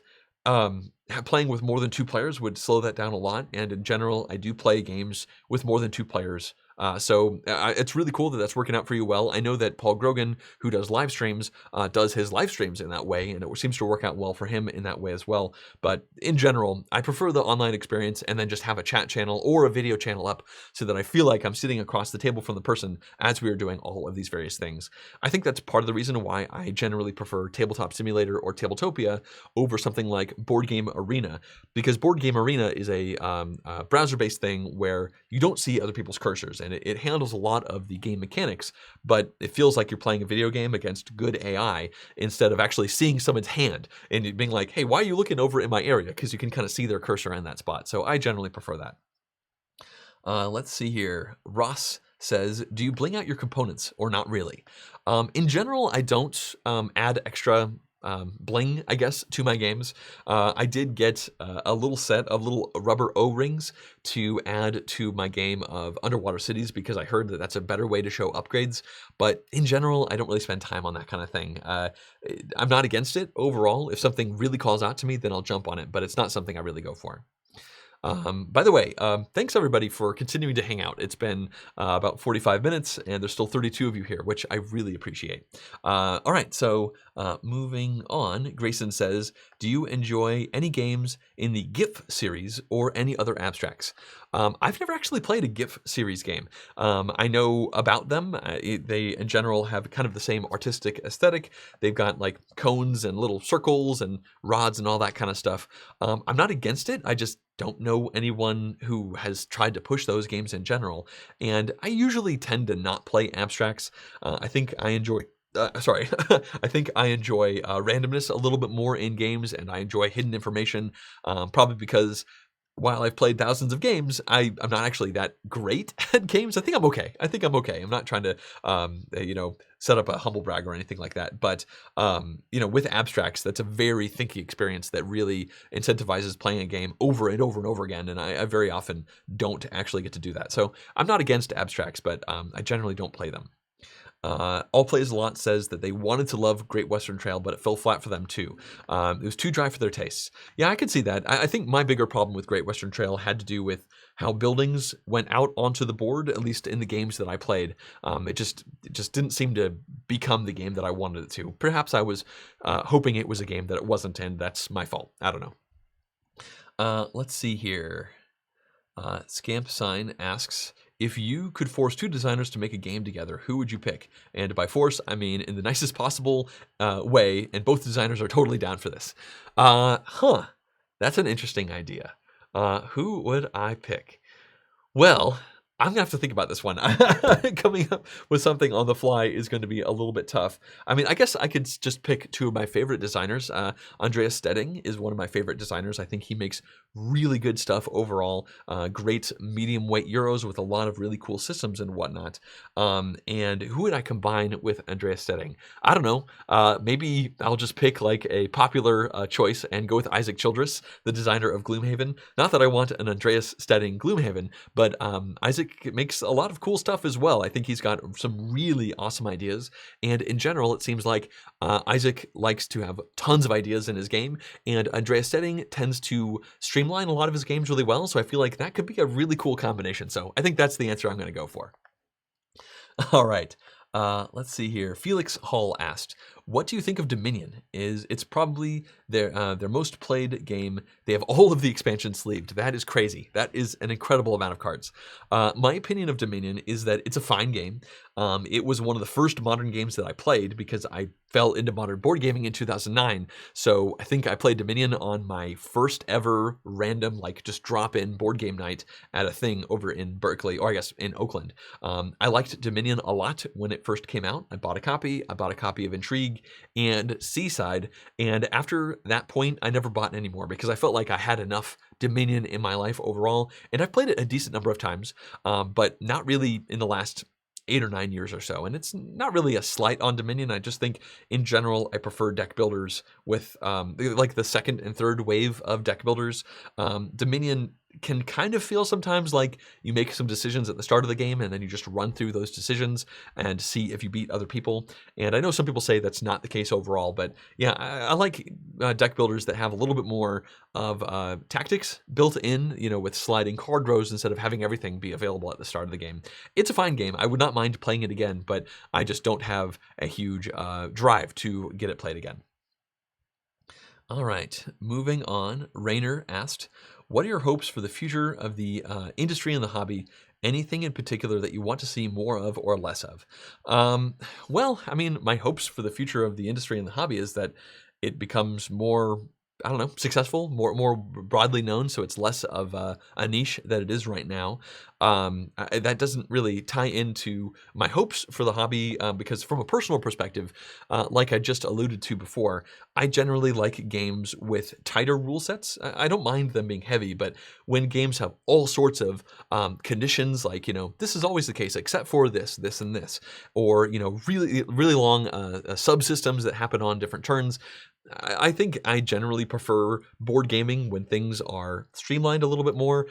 playing with more than 2 players would slow that down a lot. And in general, I do play games with more than 2 players. So it's really cool that that's working out for you well. I know that Paul Grogan, who does live streams, does his live streams in that way, and it seems to work out well for him in that way as well. But in general, I prefer the online experience and then just have a chat channel or a video channel up so that I feel like I'm sitting across the table from the person as we are doing all of these various things. I think that's part of the reason why I generally prefer Tabletop Simulator or Tabletopia over something like Board Game Arena, because Board Game Arena is a browser-based thing where you don't see other people's cursors, and it handles a lot of the game mechanics, but it feels like you're playing a video game against good AI instead of actually seeing someone's hand and being like, hey, why are you looking over in my area? Because you can kind of see their cursor in that spot. So I generally prefer that. Let's see here. Ross says, do you bling out your components or not really? In general, I don't add extra bling, I guess, to my games. I did get a little set of little rubber O-rings to add to my game of Underwater Cities because I heard that that's a better way to show upgrades. But in general, I don't really spend time on that kind of thing. I'm not against it overall. If something really calls out to me, then I'll jump on it, but it's not something I really go for. By the way, thanks everybody for continuing to hang out. It's been about 45 minutes and there's still 32 of you here, which I really appreciate. All right, so moving on, Grayson says, do you enjoy any games in the GIF series or any other abstracts? I've never actually played a GIF series game. I know about them. They, in general, have kind of the same artistic aesthetic. They've got like cones and little circles and rods and all that kind of stuff. I'm not against it. I just don't know anyone who has tried to push those games in general. And I usually tend to not play abstracts. I think I enjoy... I think I enjoy randomness a little bit more in games, and I enjoy hidden information, probably because while I've played thousands of games, I'm not actually that great at games. I think I'm okay. I'm not trying to, set up a humble brag or anything like that. But, with abstracts, that's a very thinky experience that really incentivizes playing a game over and over and over again. And I very often don't actually get to do that. So I'm not against abstracts, but I generally don't play them. All Plays a Lot says that they wanted to love Great Western Trail, but it fell flat for them too. It was too dry for their tastes. Yeah, I could see that. I think my bigger problem with Great Western Trail had to do with how buildings went out onto the board, at least in the games that I played. It just didn't seem to become the game that I wanted it to. Perhaps I was hoping it was a game that it wasn't, and that's my fault. I don't know. Let's see here. Scamp Sign asks, if you could force two designers to make a game together, who would you pick? And by force, I mean in the nicest possible way, and both designers are totally down for this. That's an interesting idea. Who would I pick? Well, I'm going to have to think about this one. Coming up with something on the fly is going to be a little bit tough. I mean, I guess I could just pick two of my favorite designers. Andreas Stedding is one of my favorite designers. I think he makes really good stuff overall. Great medium weight Euros with a lot of really cool systems and whatnot. And who would I combine with Andreas Stedding? I don't know. Maybe I'll just pick like a popular choice and go with Isaac Childress, the designer of Gloomhaven. Not that I want an Andreas Stedding Gloomhaven, but Isaac makes a lot of cool stuff as well. I think he's got some really awesome ideas. And in general, it seems like Isaac likes to have tons of ideas in his game, and Andreas Stedding tends to streamline a lot of his games really well. So I feel like that could be a really cool combination. So I think that's the answer I'm going to go for. All right. Let's see here. Felix Hall asked, what do you think of Dominion? It's probably their most played game. They have all of the expansions sleeved. That is crazy. That is an incredible amount of cards. My opinion of Dominion is that it's a fine game. It was one of the first modern games that I played because I fell into modern board gaming in 2009. So I think I played Dominion on my first ever random, like just drop in board game night at a thing over in Berkeley, or I guess in Oakland. I liked Dominion a lot when it first came out. I bought a copy. I bought a copy of Intrigue and Seaside. And after that point, I never bought any more because I felt like I had enough Dominion in my life overall. And I've played it a decent number of times, but not really in the last 8 or 9 years or so. And it's not really a slight on Dominion. I just think in general, I prefer deck builders with like the second and third wave of deck builders. Dominion can kind of feel sometimes like you make some decisions at the start of the game and then you just run through those decisions and see if you beat other people. And I know some people say that's not the case overall, but yeah, I like deck builders that have a little bit more of tactics built in, with sliding card rows instead of having everything be available at the start of the game. It's a fine game. I would not mind playing it again, but I just don't have a huge drive to get it played again. All right, moving on. Rainer asked, what are your hopes for the future of the industry and the hobby? Anything in particular that you want to see more of or less of? Well, I mean, my hopes for the future of the industry and the hobby is that it becomes more, I don't know, successful, more broadly known, so it's less of a niche that it is right now. That doesn't really tie into my hopes for the hobby because from a personal perspective, like I just alluded to before, I generally like games with tighter rule sets. I don't mind them being heavy, but when games have all sorts of conditions, like, this is always the case except for this, this, and this, or, really, really long subsystems that happen on different turns, I think I generally prefer board gaming when things are streamlined a little bit more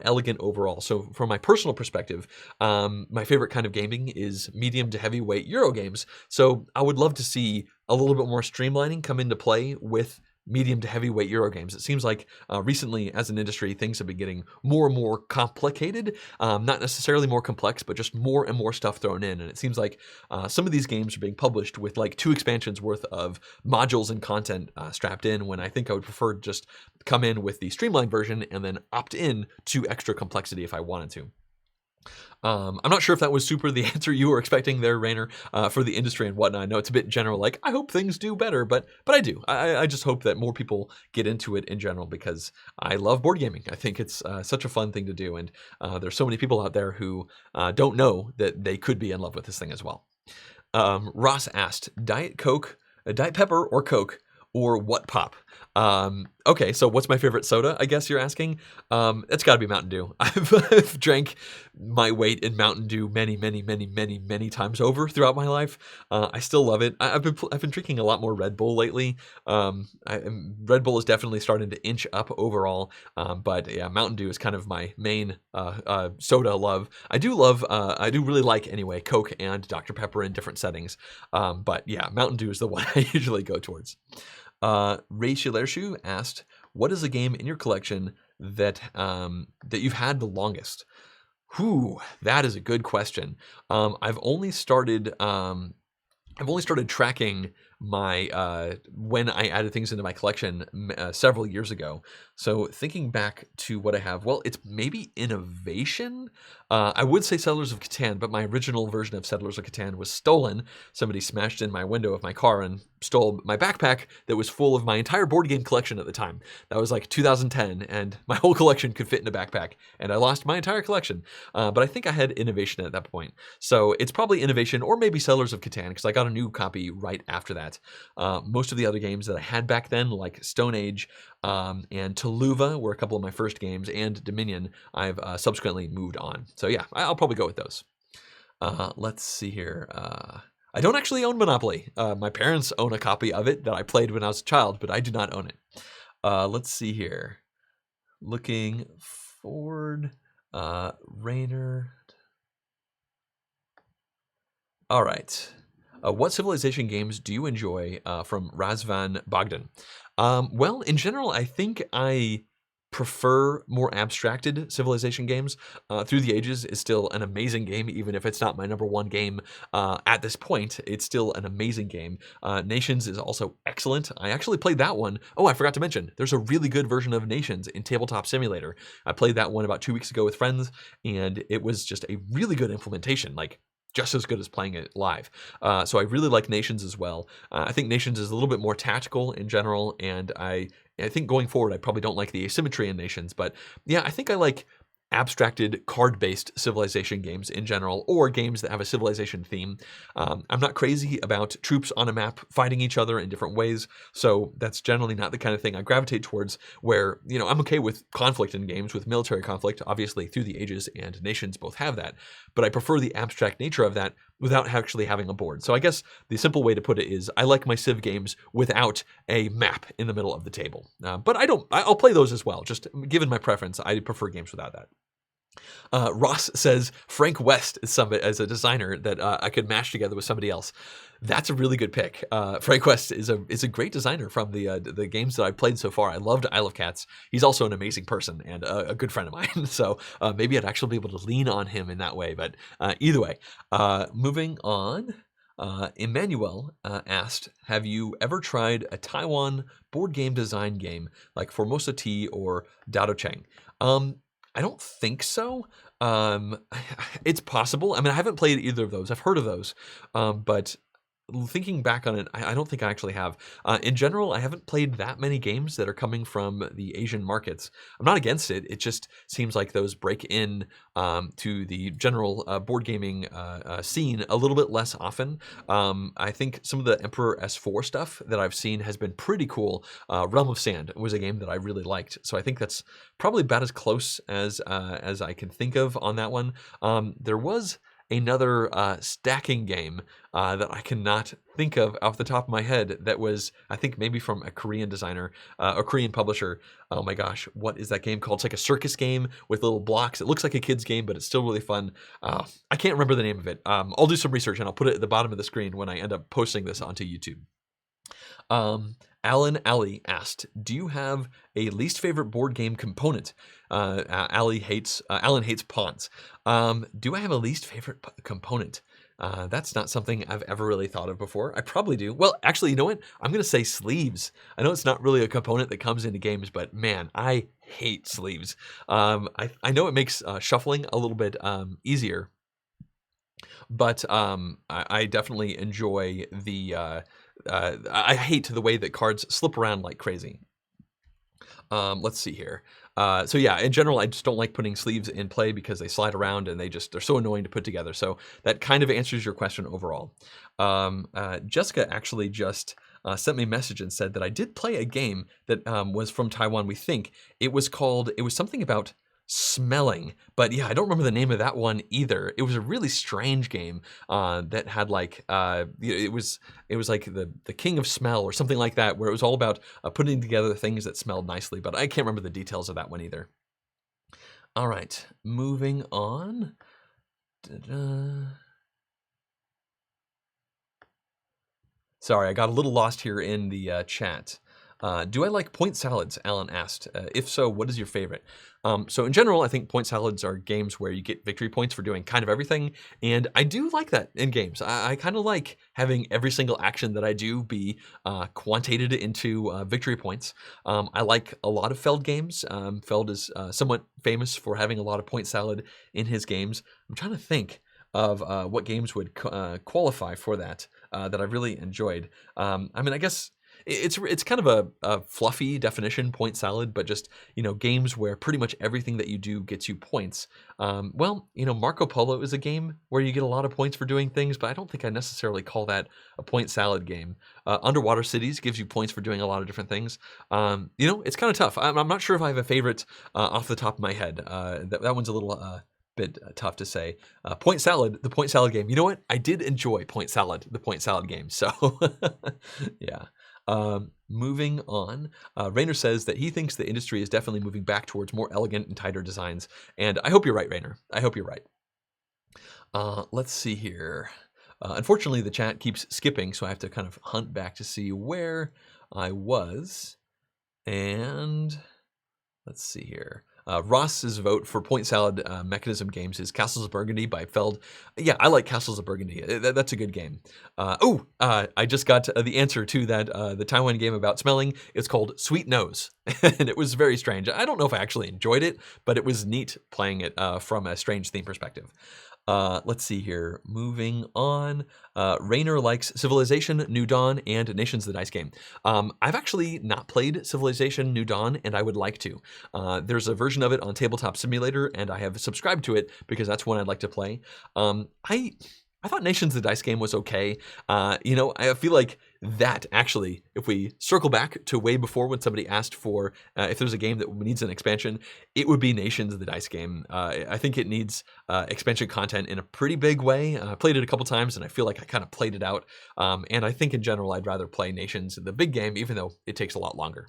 elegant overall. So from my personal perspective, my favorite kind of gaming is medium to heavyweight Euro games. So I would love to see a little bit more streamlining come into play with medium to heavyweight Euro games. It seems like recently as an industry, things have been getting more and more complicated, not necessarily more complex, but just more and more stuff thrown in. And it seems like some of these games are being published with like 2 expansions worth of modules and content strapped in, when I think I would prefer just come in with the streamlined version and then opt in to extra complexity if I wanted to. I'm not sure if that was super the answer you were expecting there, Rainer, for the industry and whatnot. I know it's a bit general, like, I hope things do better, but I do. I just hope that more people get into it in general because I love board gaming. I think it's such a fun thing to do, and there's so many people out there who don't know that they could be in love with this thing as well. Ross asked, Diet Coke, Diet Pepper or Coke, or what pop? Okay, so what's my favorite soda, I guess you're asking? It's gotta be Mountain Dew. I've drank my weight in Mountain Dew many, many, many, many, many times over throughout my life. I still love it. I've been drinking a lot more Red Bull lately. Red Bull is definitely starting to inch up overall, but yeah, Mountain Dew is kind of my main soda love. I do really like anyway Coke and Dr. Pepper in different settings, but yeah, Mountain Dew is the one I usually go towards. Ray Shilershu asked, "What is a game in your collection that that you've had the longest?" Whew, that is a good question. I've only started tracking my when I added things into my collection several years ago. So thinking back to what I have, well, it's maybe innovation. I would say Settlers of Catan, but my original version of Settlers of Catan was stolen. Somebody smashed in my window of my car and stole my backpack that was full of my entire board game collection at the time. That was like 2010, and my whole collection could fit in a backpack, and I lost my entire collection. But I think I had innovation at that point. So it's probably innovation or maybe Settlers of Catan, because I got a new copy right after that. Most of the other games that I had back then, like Stone Age and Tuluva, were a couple of my first games, and Dominion, I've subsequently moved on. So yeah, I'll probably go with those. Let's see here. I don't actually own Monopoly. My parents own a copy of it that I played when I was a child, but I do not own it. Let's see here. Looking forward. Rainer. All right. What Civilization games do you enjoy from Razvan Bogdan? Well, in general, I think I prefer more abstracted Civilization games. Through the Ages is still an amazing game, even if it's not my number one game at this point. It's still an amazing game. Nations is also excellent. I actually played that one. Oh, I forgot to mention, there's a really good version of Nations in Tabletop Simulator. I played that one about 2 weeks ago with friends, and it was just a really good implementation. Like, just as good as playing it live. So I really like Nations as well. I think Nations is a little bit more tactical in general, and I think going forward, I probably don't like the asymmetry in Nations, but yeah, I think I like abstracted card-based Civilization games in general, or games that have a Civilization theme. I'm not crazy about troops on a map fighting each other in different ways, so that's generally not the kind of thing I gravitate towards, where, you know, I'm okay with conflict in games, with military conflict. Obviously, Through the Ages and Nations both have that, but I prefer the abstract nature of that without actually having a board. So I guess the simple way to put it is I like my Civ games without a map in the middle of the table. But I'll play those as well. Just given my preference, I prefer games without that. Ross says Frank West is as a designer that I could mash together with somebody else. That's a really good pick. Frank West is a great designer from the games that I've played so far. I loved Isle of Cats. He's also an amazing person and a good friend of mine. So maybe I'd actually be able to lean on him in that way. But either way, moving on. Emmanuel asked, have you ever tried a Taiwan board game design game like Formosa Tea or Dado Cheng? I don't think so. It's possible. I mean, I haven't played either of those. I've heard of those, but thinking back on it, I don't think I actually have. In general, I haven't played that many games that are coming from the Asian markets. I'm not against it. It just seems like those break in to the general board gaming scene a little bit less often. I think some of the Emperor S4 stuff that I've seen has been pretty cool. Realm of Sand was a game that I really liked, so I think that's probably about as close as I can think of on that one. There was another stacking game that I cannot think of off the top of my head that was, I think, maybe from a Korean designer, a Korean publisher. Oh my gosh, what is that game called? It's like a circus game with little blocks. It looks like a kid's game, but it's still really fun. I can't remember the name of it. I'll do some research and I'll put it at the bottom of the screen when I end up posting this onto YouTube. Alan Alley asked, do you have a least favorite board game component? Alan hates pawns. Do I have a least favorite component? That's not something I've ever really thought of before. I probably do. Well, actually, you know what? I'm going to say sleeves. I know it's not really a component that comes into games, but man, I hate sleeves. I know it makes shuffling a little bit easier, but I definitely enjoy the... I hate the way that cards slip around like crazy. Let's see here. So yeah, in general, I just don't like putting sleeves in play because they slide around and they're so annoying to put together. So that kind of answers your question overall. Jessica actually just sent me a message and said that I did play a game that was from Taiwan. We think it was something about smelling, but yeah, I don't remember the name of that one either. It was a really strange game that had like it was like the king of smell or something like that, where it was all about putting together things that smelled nicely, but I can't remember the details of that one either. All right, moving on. Sorry, I got a little lost here in the chat. Do I like point salads? Alan asked. If so, what is your favorite? So in general, I think point salads are games where you get victory points for doing kind of everything, and I do like that in games. I kind of like having every single action that I do be quantitated into victory points. I like a lot of Feld games. Feld is somewhat famous for having a lot of point salad in his games. I'm trying to think of what games would qualify for that that I've really enjoyed. I mean, I guess it's kind of a fluffy definition, point salad, but just, games where pretty much everything that you do gets you points. Well, Marco Polo is a game where you get a lot of points for doing things, but I don't think I necessarily call that a point salad game. Underwater Cities gives you points for doing a lot of different things. It's kind of tough. I'm not sure if I have a favorite off the top of my head. That one's a little bit tough to say. Point salad, the point salad game. You know what? I did enjoy point salad, the point salad game. So yeah. Moving on, Rainer says that he thinks the industry is definitely moving back towards more elegant and tighter designs. And I hope you're right, Rainer. I hope you're right. Let's see here. Unfortunately, the chat keeps skipping, so I have to kind of hunt back to see where I was. And let's see here. Ross's vote for point salad mechanism games is Castles of Burgundy by Feld. Yeah, I like Castles of Burgundy. That's a good game. I just got the answer to that, the Taiwan game about smelling. It's called Sweet Nose, and it was very strange. I don't know if I actually enjoyed it, but it was neat playing it from a strange theme perspective. Let's see here. Moving on. Rainer likes Civilization, New Dawn, and Nations the Dice game. I've actually not played Civilization, New Dawn, and I would like to. There's a version of it on Tabletop Simulator, and I have subscribed to it because that's one I'd like to play. I thought Nations the Dice game was okay. I feel like that actually, if we circle back to way before when somebody asked for if there's a game that needs an expansion, it would be Nations the Dice game. I think it needs expansion content in a pretty big way. I played it a couple times and I feel like I kind of played it out. And I think in general, I'd rather play Nations, the big game, even though it takes a lot longer.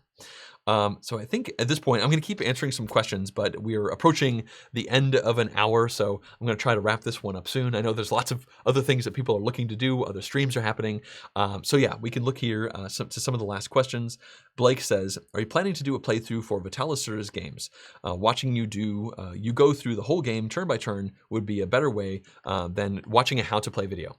So I think at this point, I'm going to keep answering some questions, but we're approaching the end of an hour, so I'm going to try to wrap this one up soon. I know there's lots of other things that people are looking to do, other streams are happening. So yeah, we can look here to some of the last questions. Blake says, are you planning to do a playthrough for Vitalister's games? Watching you go through the whole game turn by turn would be a better way than watching a how-to-play video.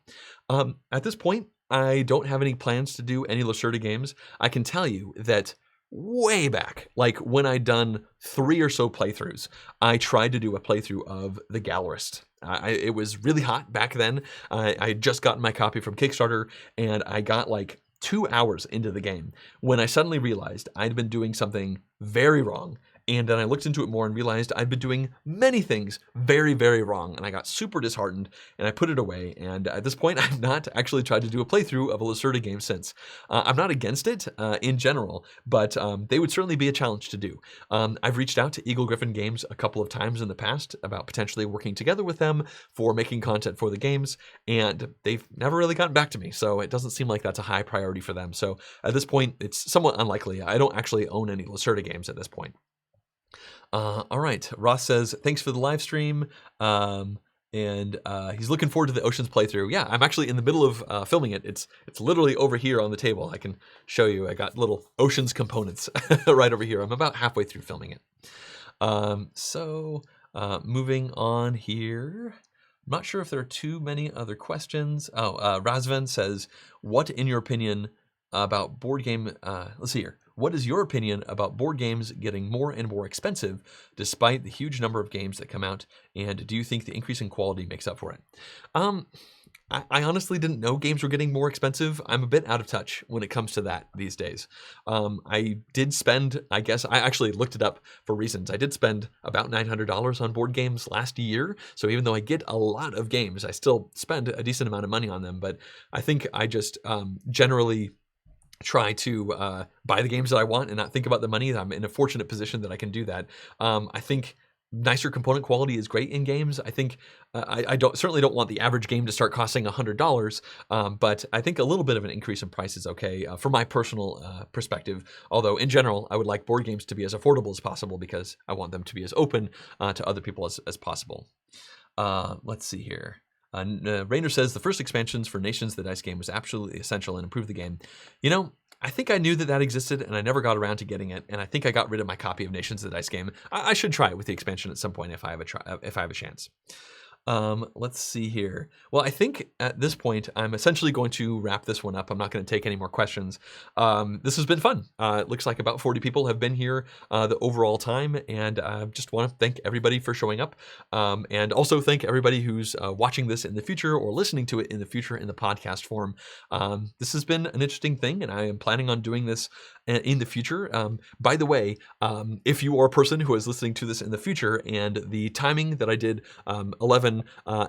At this point, I don't have any plans to do any Lacerda games. I can tell you that way back, like when I'd done 3 or so playthroughs, I tried to do a playthrough of The Gallerist. It was really hot back then. I had just gotten my copy from Kickstarter, and I got like 2 hours into the game when I suddenly realized I'd been doing something very wrong. And then I looked into it more and realized I'd been doing many things very, very wrong. And I got super disheartened and I put it away. And at this point, I've not actually tried to do a playthrough of a Lacerda game since. I'm not against it in general, but they would certainly be a challenge to do. I've reached out to Eagle Griffin Games a couple of times in the past about potentially working together with them for making content for the games. And they've never really gotten back to me. So it doesn't seem like that's a high priority for them. So at this point, it's somewhat unlikely. I don't actually own any Lacerda games at this point. All right. Ross says, thanks for the live stream. And he's looking forward to the Oceans playthrough. Yeah, I'm actually in the middle of filming it. It's literally over here on the table. I can show you. I got little Oceans components right over here. I'm about halfway through filming it. Moving on here. I'm not sure if there are too many other questions. Razvan says, what in your opinion about board game, let's see here. What is your opinion about board games getting more and more expensive despite the huge number of games that come out? And do you think the increase in quality makes up for it? I honestly didn't know games were getting more expensive. I'm a bit out of touch when it comes to that these days. I did spend, I guess, I actually looked it up for reasons. I did spend about $900 on board games last year. So even though I get a lot of games, I still spend a decent amount of money on them. But I think I just generally try to buy the games that I want and not think about the money. I'm in a fortunate position that I can do that. I think nicer component quality is great in games. I think I certainly don't want the average game to start costing $100, but I think a little bit of an increase in price is okay from my personal perspective. Although in general, I would like board games to be as affordable as possible because I want them to be as open to other people as possible. Let's see here. Rainer says the first expansions for Nations, the dice game, was absolutely essential and improved the game. You know, I think I knew that existed and I never got around to getting it. And I think I got rid of my copy of Nations, the dice game. I should try it with the expansion at some point if I have a chance. Let's see here. Well, I think at this point, I'm essentially going to wrap this one up. I'm not going to take any more questions. This has been fun. It looks like about 40 people have been here the overall time, and I just want to thank everybody for showing up, and also thank everybody who's watching this in the future or listening to it in the future in the podcast form. This has been an interesting thing, and I am planning on doing this in the future. By the way, if you are a person who is listening to this in the future and the timing that I did 11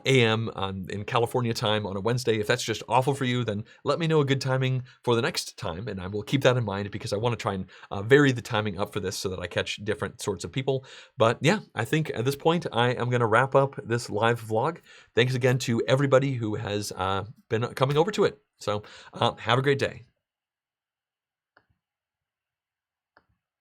a.m. In California time on a Wednesday, if that's just awful for you, then let me know a good timing for the next time, and I will keep that in mind because I want to try and vary the timing up for this so that I catch different sorts of people. But yeah, I think at this point I am going to wrap up this live vlog. Thanks again to everybody who has been coming over to it. So have a great day.